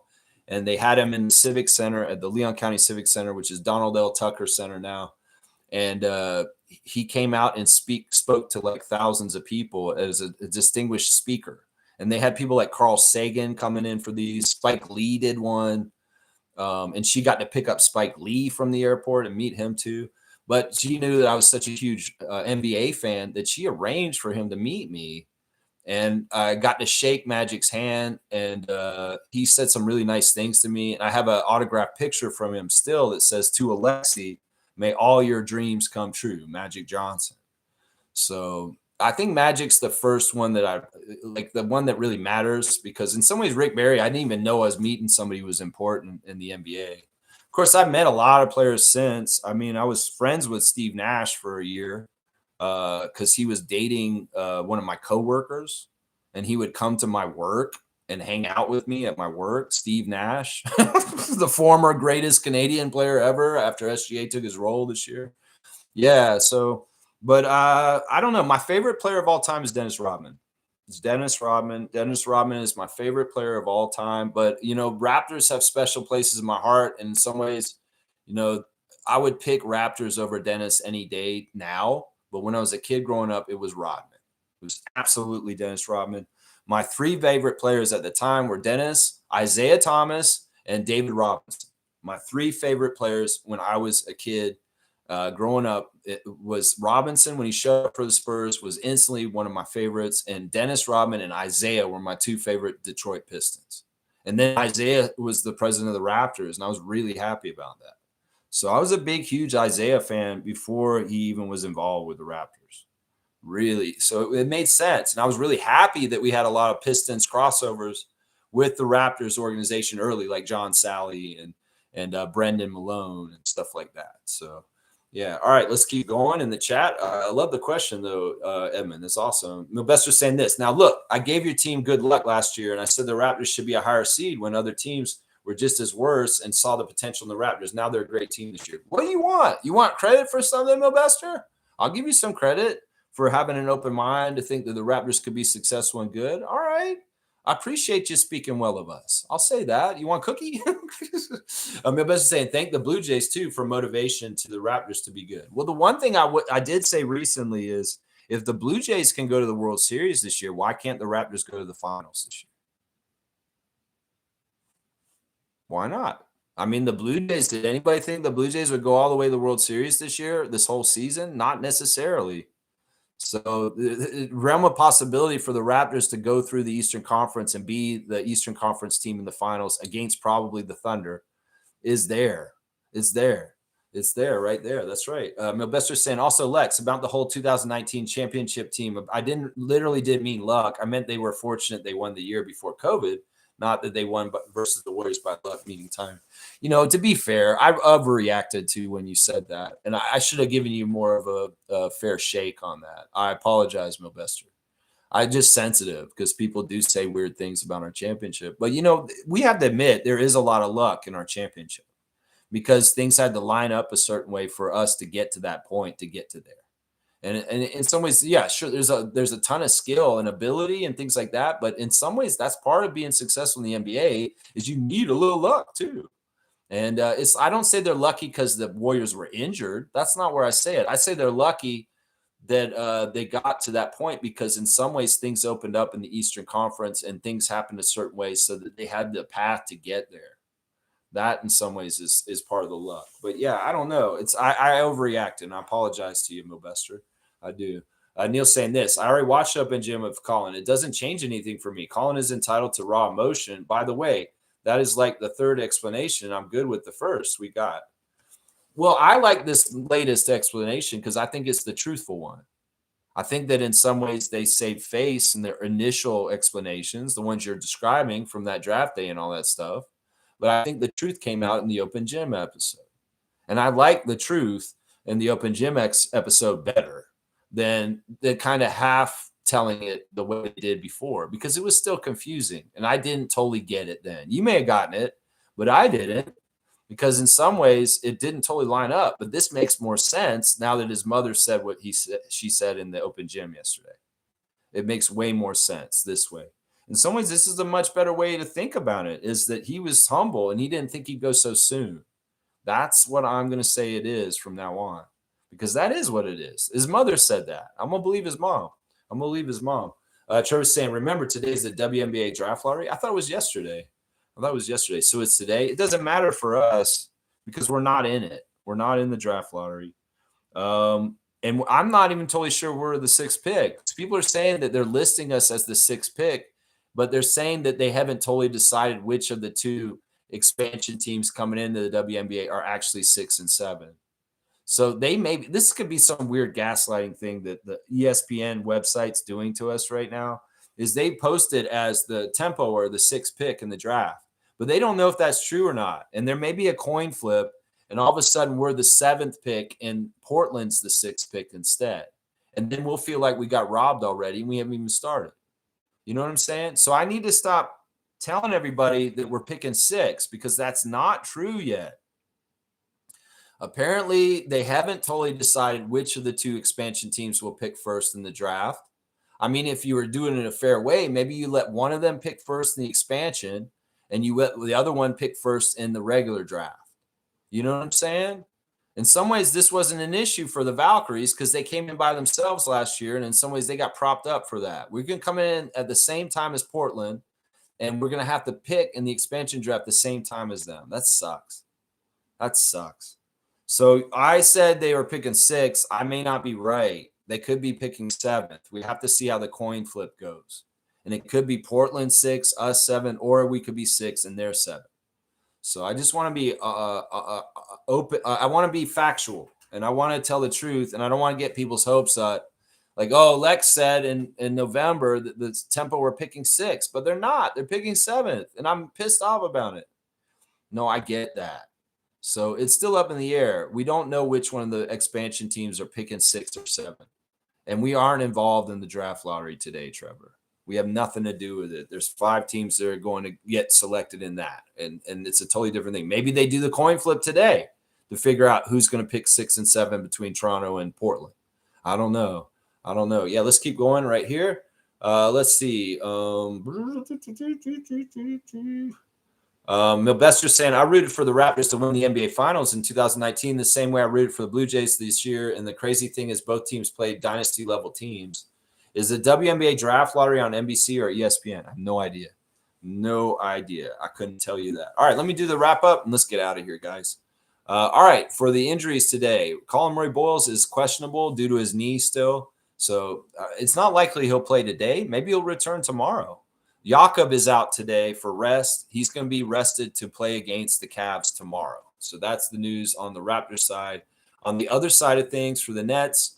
And they had him in the Civic Center at the Leon County Civic Center, which is Donald L. Tucker Center now. And he came out and spoke to like thousands of people as a distinguished speaker. And they had people like Carl Sagan coming in for these. Spike Lee did one. And she got to pick up Spike Lee from the airport and meet him too. But she knew that I was such a huge NBA fan that she arranged for him to meet me. And I got to shake Magic's hand, and he said some really nice things to me. And I have an autographed picture from him still that says, "To Alexi, may all your dreams come true, Magic Johnson." So I think Magic's the first one that I like, the one that really matters, because in some ways, Rick Barry, I didn't even know I was meeting somebody who was important in the NBA. Of course, I've met a lot of players since. I mean, I was friends with Steve Nash for a year because he was dating one of my coworkers, and he would come to my work and hang out with me at my work. Steve Nash, the former greatest Canadian player ever after SGA took his role this year. Yeah. So, but I don't know. My favorite player of all time is Dennis Rodman. It's Dennis Rodman. Dennis Rodman is my favorite player of all time. But, you know, Raptors have special places in my heart. And in some ways, you know, I would pick Raptors over Dennis any day now. But when I was a kid growing up, it was Rodman. It was absolutely Dennis Rodman. My three favorite players at the time were Dennis, Isaiah Thomas, and David Robinson. My three favorite players when I was a kid growing up, it was Robinson. When he showed up for the Spurs, was instantly one of my favorites, and Dennis Rodman and Isaiah were my two favorite Detroit Pistons. And then Isaiah was the president of the Raptors, and I was really happy about that. So I was a big, huge Isaiah fan before he even was involved with the Raptors. Really. So it made sense. And I was really happy that we had a lot of Pistons crossovers with the Raptors organization early, like John Sally and Brendan Malone and stuff like that. So, yeah. All right. Let's keep going in the chat. I love the question, though, Edmund. That's awesome. Milbester's saying this. Now, look, I gave your team good luck last year, and I said the Raptors should be a higher seed when other teams were just as worse and saw the potential in the Raptors. Now they're a great team this year. What do you want? You want credit for something, Milbester? I'll give you some credit for having an open mind to think that the Raptors could be successful and good. All right. I appreciate you speaking well of us. I'll say that. You want cookie? Milbester saying thank the Blue Jays, too, for motivation to the Raptors to be good. Well, the one thing I did say recently is if the Blue Jays can go to the World Series this year, why can't the Raptors go to the finals this year? Why not? I mean, the Blue Jays, did anybody think the Blue Jays would go all the way to the World Series this year, this whole season? Not necessarily. So the realm of possibility for the Raptors to go through the Eastern Conference and be the Eastern Conference team in the finals against probably the Thunder is there. It's there. It's there, right there. That's right. Milbester's saying also, Lex, about the whole 2019 championship team. I didn't mean luck. I meant they were fortunate they won the year before COVID. Not that they won versus the Warriors by luck, meaning time. You know, to be fair, I overreacted to when you said that. And I should have given you more of a fair shake on that. I apologize, Milbester. I'm just sensitive because people do say weird things about our championship. But, you know, we have to admit there is a lot of luck in our championship because things had to line up a certain way for us to get to that point, to get to there. And in some ways, yeah, sure, there's a ton of skill and ability and things like that. But in some ways, that's part of being successful in the NBA is you need a little luck too. And I don't say they're lucky because the Warriors were injured. That's not where I say it. I say they're lucky that they got to that point because in some ways things opened up in the Eastern Conference and things happened a certain way so that they had the path to get there. That in some ways is part of the luck. But yeah, I don't know. I overreacted, and I apologize to you, Milbester. I do. Neil's saying this. I already watched Open Gym of Colin. It doesn't change anything for me. Colin is entitled to raw emotion. By the way, that is like the third explanation. I'm good with the first we got. Well, I like this latest explanation because I think it's the truthful one. I think that in some ways they save face in their initial explanations, the ones you're describing from that draft day and all that stuff. But I think the truth came out in the Open Gym episode. And I like the truth in the Open Gym episode better than the kind of half telling it the way it did before because it was still confusing and I didn't totally get it then. You may have gotten it, but I didn't because in some ways it didn't totally line up. But this makes more sense now that his mother said what she said in the Open Gym yesterday. It makes way more sense this way. In some ways, this is a much better way to think about it, is that he was humble and he didn't think he'd go so soon. That's what I'm going to say it is from now on. Because that is what it is. His mother said that. I'm going to believe his mom. Trevor's saying, remember, today's the WNBA draft lottery. I thought it was yesterday. Well, that was yesterday. So it's today. It doesn't matter for us because we're not in it. We're not in the draft lottery. And I'm not even totally sure we're the sixth pick. People are saying that they're listing us as the sixth pick, but they're saying that they haven't totally decided which of the two expansion teams coming into the WNBA are actually 6 and 7. So they this could be some weird gaslighting thing that the ESPN website's doing to us right now. Is they posted as the tempo or the sixth pick in the draft, but they don't know if that's true or not. And there may be a coin flip, and all of a sudden we're the seventh pick and Portland's the sixth pick instead. And then we'll feel like we got robbed already and we haven't even started. You know what I'm saying? So I need to stop telling everybody that we're picking 6 because that's not true yet. Apparently, they haven't totally decided which of the two expansion teams will pick first in the draft. I mean, if you were doing it in a fair way, maybe you let one of them pick first in the expansion and you let the other one pick first in the regular draft. You know what I'm saying? In some ways, this wasn't an issue for the Valkyries because they came in by themselves last year, and in some ways, they got propped up for that. We're going to come in at the same time as Portland, and we're going to have to pick in the expansion draft the same time as them. That sucks. That sucks. So I said they were picking 6. I may not be right. They could be picking 7th. We have to see how the coin flip goes. And it could be Portland 6, us 7, or we could be 6 and they're 7. So I just want to be open. I want to be factual, and I want to tell the truth, and I don't want to get people's hopes up. Like, oh, Lex said in November that the Tempo were picking 6, but they're not. They're picking 7th, and I'm pissed off about it. No, I get that. So it's still up in the air. We don't know which one of the expansion teams are picking 6 or 7. And we aren't involved in the draft lottery today, Trevor. We have nothing to do with it. There's 5 teams that are going to get selected in that. And it's a totally different thing. Maybe they do the coin flip today to figure out who's going to pick 6 and 7 between Toronto and Portland. I don't know. Yeah, let's keep going right here. Let's see. Milbester saying, I rooted for the Raptors to win the NBA Finals in 2019 the same way I rooted for the Blue Jays this year. And the crazy thing is both teams played dynasty-level teams. Is the WNBA draft lottery on NBC or ESPN? I have no idea. No idea. I couldn't tell you that. All right, let me do the wrap-up, and let's get out of here, guys. All right, for the injuries today, Colin Murray Boyles is questionable due to his knee still. So it's not likely he'll play today. Maybe he'll return tomorrow. Jakob is out today for rest. He's going to be rested to play against the Cavs tomorrow. So that's the news on the Raptors side. On the other side of things for the Nets,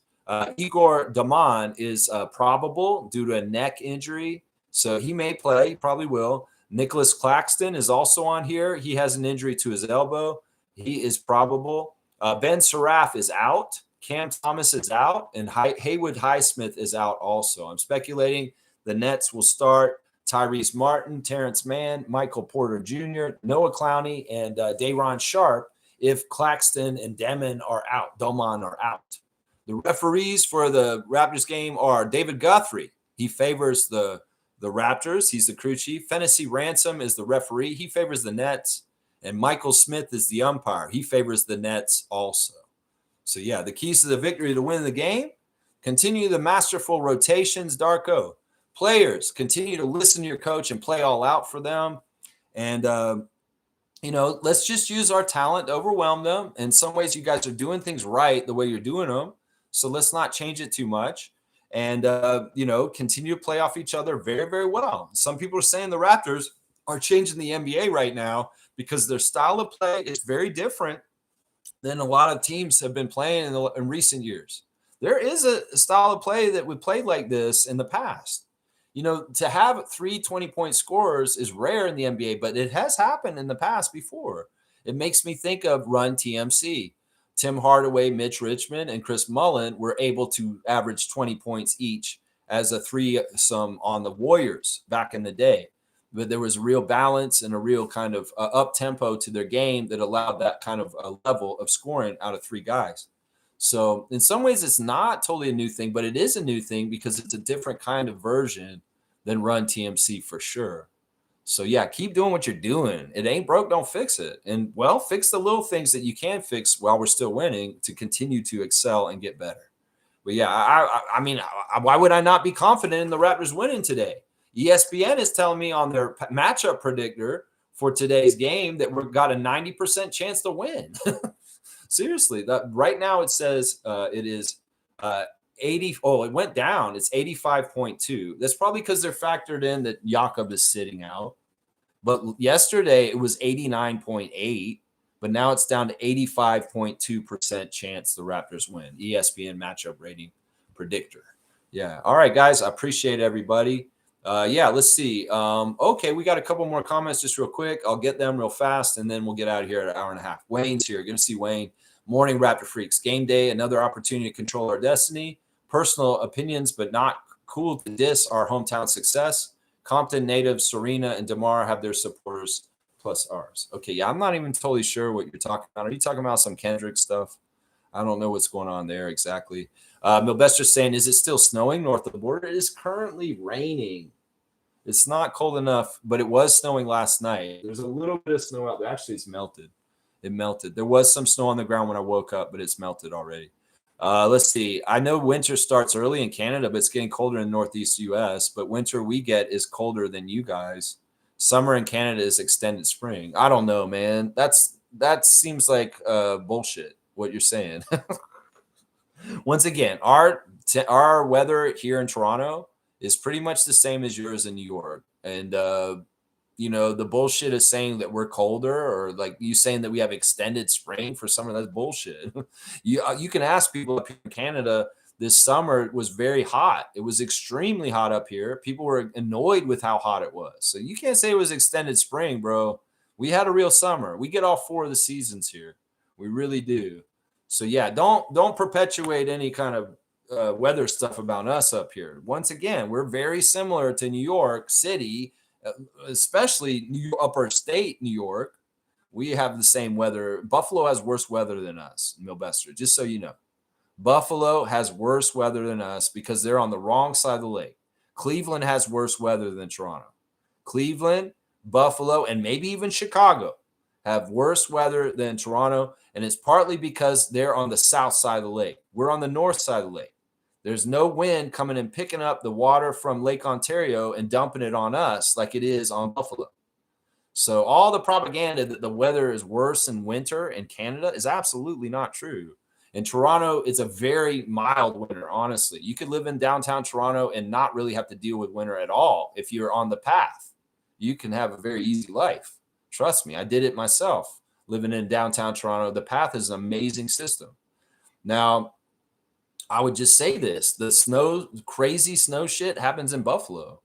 Igor Daman is probable due to a neck injury. So he may play. He probably will. Nicholas Claxton is also on here. He has an injury to his elbow. He is probable. Ben Seraph is out. Cam Thomas is out. And Haywood Highsmith is out also. I'm speculating the Nets will start Tyrese Martin, Terrence Mann, Michael Porter Jr., Noah Clowney, and Day'Ron Sharp if Claxton and Daman are out. The referees for the Raptors game are David Guthrie. He favors the Raptors. He's the crew chief. Fennessy Ransom is the referee. He favors the Nets. And Michael Smith is the umpire. He favors the Nets also. So, yeah, the keys to the victory to win the game, continue the masterful rotations, Darko. Players, continue to listen to your coach and play all out for them. And, let's just use our talent to overwhelm them. In some ways, you guys are doing things right the way you're doing them. So let's not change it too much. And, continue to play off each other very, very well. Some people are saying the Raptors are changing the NBA right now because their style of play is very different than a lot of teams have been playing in recent years. There is a style of play that would play like this in the past. To have 3 20-point scorers is rare in the NBA, but it has happened in the past before. It makes me think of Run TMC. Tim Hardaway, Mitch Richmond, and Chris Mullin were able to average 20 points each as a threesome on the Warriors back in the day. But there was real balance and a real kind of up-tempo to their game that allowed that kind of a level of scoring out of 3 guys. So in some ways, it's not totally a new thing, but it is a new thing because it's a different kind of version than Run TMC for sure. So, yeah, keep doing what you're doing. It ain't broke, don't fix it. And, well, fix the little things that you can fix while we're still winning to continue to excel and get better. But, yeah, I mean, why would I not be confident in the Raptors winning today? ESPN is telling me on their matchup predictor for today's game that we've got a 90% chance to win. Seriously, right now it says it is 80. Oh, it went down. It's 85.2. That's probably because they're factored in that Jakob is sitting out. But yesterday it was 89.8. But now it's down to 85.2% chance the Raptors win. ESPN matchup rating predictor. Yeah. All right, guys. I appreciate everybody. Yeah, let's see. Okay, we got a couple more comments just real quick. I'll get them real fast, and then we'll get out of here at an hour and a half. Wayne's here. Going to see Wayne. Morning, Raptor Freaks. Game day, another opportunity to control our destiny. Personal opinions, but not cool to diss our hometown success. Compton natives, Serena and DeMar have their supporters plus ours. Okay, yeah, I'm not even totally sure what you're talking about. Are you talking about some Kendrick stuff? I don't know what's going on there exactly. Milbester's saying, is it still snowing north of the border? It is currently raining. It's not cold enough, but it was snowing last night. There's a little bit of snow out there. Actually, it's melted. It melted. There was some snow on the ground when I woke up, but it's melted already. Let's see. I know winter starts early in Canada, but it's getting colder in the Northeast U.S. But winter we get is colder than you guys. Summer in Canada is extended spring. I don't know, man. That seems like bullshit, what you're saying. Once again, our weather here in Toronto is pretty much the same as yours in New York. And, the bullshit is saying that we're colder, or like you saying that we have extended spring for summer. That's bullshit. You can ask people up here in Canada. This summer it was very hot. It was extremely hot up here. People were annoyed with how hot it was. So you can't say it was extended spring, bro. We had a real summer. We get all 4 of the seasons here. We really do. So yeah, don't perpetuate any kind of weather stuff about us up here. Once again, we're very similar to New York City, especially upper state New York. We have the same weather. Buffalo has worse weather than us, Milbester, just so you know. Buffalo has worse weather than us because they're on the wrong side of the lake. Cleveland has worse weather than Toronto. Cleveland, Buffalo, and maybe even Chicago have worse weather than Toronto, and it's partly because they're on the south side of the lake. We're on the north side of the lake. There's no wind coming and picking up the water from Lake Ontario and dumping it on us like it is on Buffalo. So all the propaganda that the weather is worse in winter in Canada is absolutely not true. In Toronto, it's a very mild winter, honestly. You could live in downtown Toronto and not really have to deal with winter at all if you're on the path. You can have a very easy life. Trust me, I did it myself, living in downtown Toronto. The path is an amazing system. Now, I would just say this. The crazy snow shit happens in Buffalo.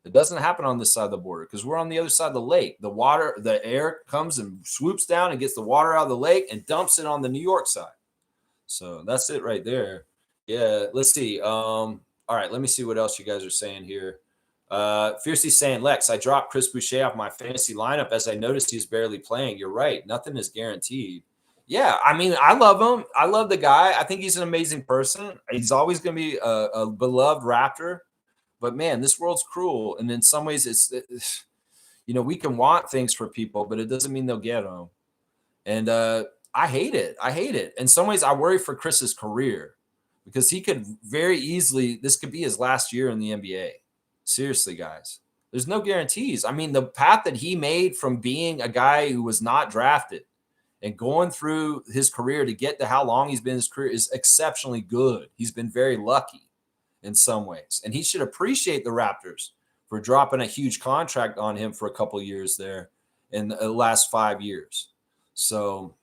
It doesn't happen on this side of the border because we're on the other side of the lake. The air comes and swoops down and gets the water out of the lake and dumps it on the New York side. So that's it right there. Yeah, let's see. All right, let me see what else you guys are saying here. Fiercely saying, Lex, I dropped Chris Boucher off my fantasy lineup as I noticed he's barely playing. You're right. Nothing is guaranteed. Yeah, I mean, I love him. I love the guy. I think he's an amazing person. He's always going to be a beloved Raptor. But, man, this world's cruel. And in some ways, it's we can want things for people, but it doesn't mean they'll get them. And I hate it. In some ways, I worry for Chris's career because he could very easily – this could be his last year in the NBA. Seriously, guys. There's no guarantees. I mean, the path that he made from being a guy who was not drafted and going through his career to get to how long he's been in his career is exceptionally good. He's been very lucky in some ways. And he should appreciate the Raptors for dropping a huge contract on him for a couple of years there in the last 5 years. So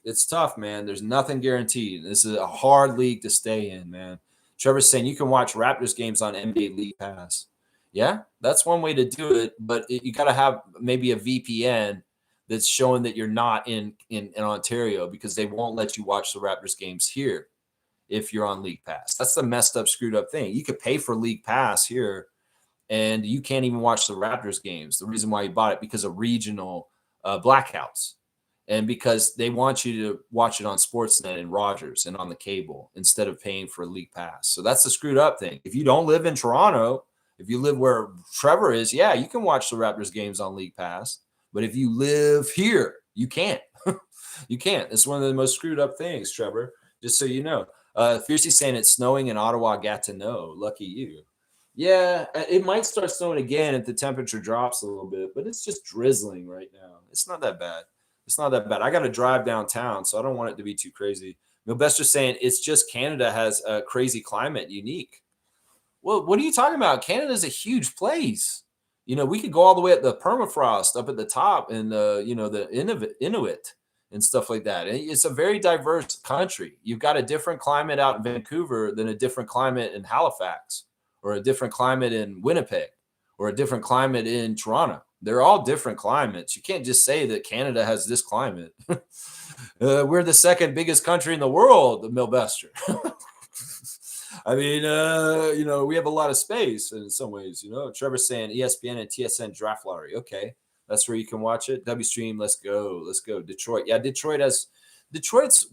it's tough, man. There's nothing guaranteed. This is a hard league to stay in, man. Trevor's saying you can watch Raptors games on NBA League Pass. Yeah, that's one way to do it, but you got to have maybe a VPN that's showing that you're not in Ontario because they won't let you watch the Raptors games here if you're on League Pass. That's the messed up, screwed up thing. You could pay for League Pass here, and you can't even watch the Raptors games. The reason why you bought it because of regional blackouts. And because they want you to watch it on Sportsnet and Rogers and on the cable instead of paying for a League Pass. So that's the screwed up thing. If you don't live in Toronto, if you live where Trevor is, yeah, you can watch the Raptors games on League Pass. But if you live here, you can't. You can't. It's one of the most screwed up things, Trevor, just so you know. Fiercey saying it's snowing in Ottawa, Gatineau. Lucky you. Yeah, it might start snowing again if the temperature drops a little bit, but it's just drizzling right now. It's not that bad. It's not that bad. I got to drive downtown, so I don't want it to be too crazy. Milbester's saying it's just Canada has a crazy climate unique. Well, what are you talking about? Canada's a huge place. We could go all the way at the permafrost up at the top and the Inuit and stuff like that. It's a very diverse country. You've got a different climate out in Vancouver than a different climate in Halifax or a different climate in Winnipeg or a different climate in Toronto. They're all different climates. You can't just say that Canada has this climate. We're the second biggest country in the world, the Milbester. I mean, we have a lot of space in some ways, Trevor's saying ESPN and TSN draft lottery. Okay. That's where you can watch it. W Stream, let's go. Let's go. Detroit. Yeah, Detroit's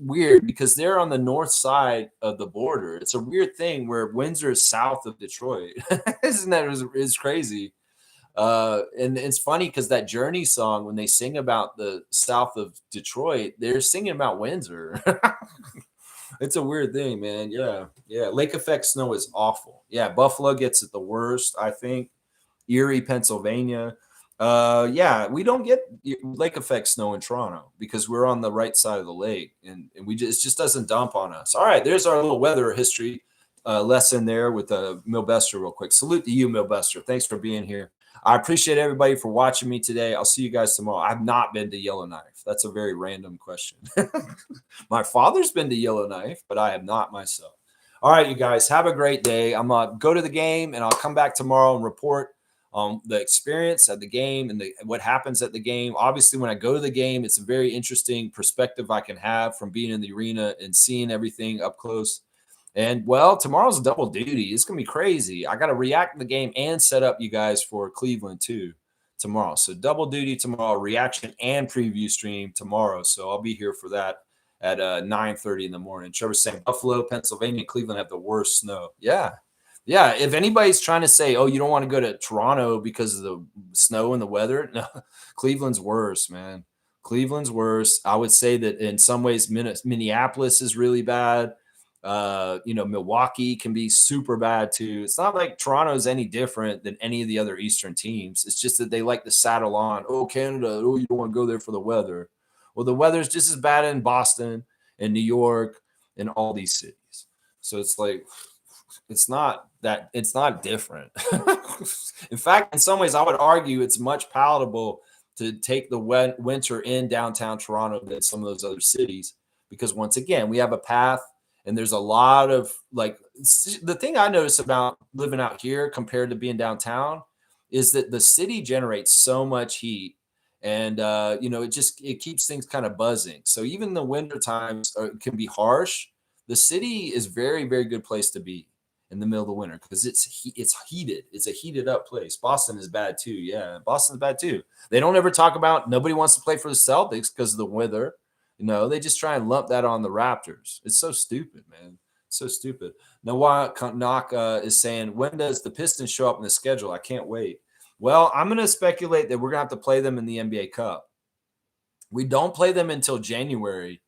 weird because they're on the north side of the border. It's a weird thing where Windsor is south of Detroit. Isn't that is crazy? And it's funny because that Journey song, when they sing about the south of Detroit, they're singing about Windsor. It's a weird thing, man. Yeah. Lake effect snow is awful. Yeah, Buffalo gets it the worst, I think. Erie, Pennsylvania. We don't get lake effect snow in Toronto because we're on the right side of the lake, and it just doesn't dump on us. All right, there's our little weather history lesson there with Milbester real quick. Salute to you, Milbester. Thanks for being here. I appreciate everybody for watching me today. I'll see you guys tomorrow. I've not been to Yellowknife. That's a very random question. My father's been to Yellowknife, but I have not myself. All right, you guys, have a great day. I'm going to go to the game, and I'll come back tomorrow and report on the experience at the game and what happens at the game. Obviously, when I go to the game, it's a very interesting perspective I can have from being in the arena and seeing everything up close. And, well, tomorrow's double duty. It's going to be crazy. I got to react to the game and set up you guys for Cleveland, too, tomorrow. So double duty tomorrow, reaction and preview stream tomorrow. So I'll be here for that at 9:30 in the morning. Trevor's saying Buffalo, Pennsylvania, Cleveland have the worst snow. Yeah. If anybody's trying to say, oh, you don't want to go to Toronto because of the snow and the weather, no, Cleveland's worse, man. Cleveland's worse. I would say that in some ways Minneapolis is really bad. Milwaukee can be super bad too. It's not like Toronto is any different than any of the other Eastern teams. It's just that they like to saddle on, oh, Canada, oh, you don't want to go there for the weather. Well, the weather's just as bad in Boston and New York and all these cities. So it's like, it's not different. In fact, in some ways, I would argue it's much palatable to take the winter in downtown Toronto than some of those other cities, because once again, we have a path. And there's a lot of the thing I notice about living out here compared to being downtown is that the city generates so much heat, and it keeps things kind of buzzing. So even the winter times can be harsh. The city is very, very good place to be in the middle of the winter because it's heated. It's a heated up place. Boston is bad too. Yeah, Boston's bad too. They don't ever talk about nobody wants to play for the Celtics because of the weather. They just try and lump that on the Raptors. It's so stupid, man. So stupid. Noah Knock is saying, when does the Pistons show up in the schedule? I can't wait. Well, I'm going to speculate that we're going to have to play them in the NBA Cup. We don't play them until January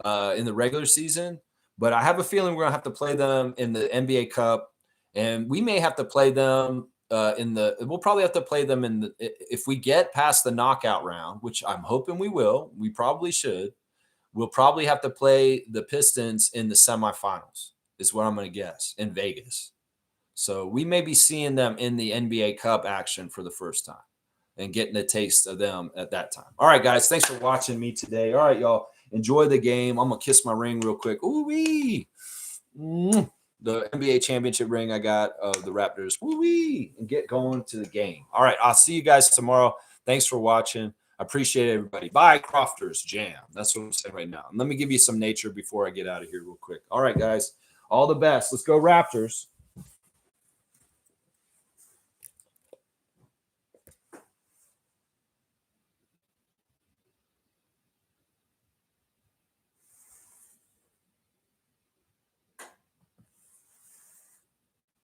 in the regular season, but I have a feeling we're going to have to play them in the NBA Cup, and we may have to play them we'll probably have to play them if we get past the knockout round, which I'm hoping we will. We probably should. We'll probably have to play the Pistons in the semifinals, is what I'm going to guess, in Vegas. So we may be seeing them in the NBA Cup action for the first time and getting a taste of them at that time. All right, guys, thanks for watching me today. All right, y'all, enjoy the game. I'm going to kiss my ring real quick. Ooh-wee. The NBA championship ring I got of the Raptors. Woo-wee. And get going to the game. All right, I'll see you guys tomorrow. Thanks for watching. I appreciate everybody. Bye, Crofters Jam. That's what I'm saying right now. And let me give you some nature before I get out of here real quick. All right, guys. All the best. Let's go Raptors.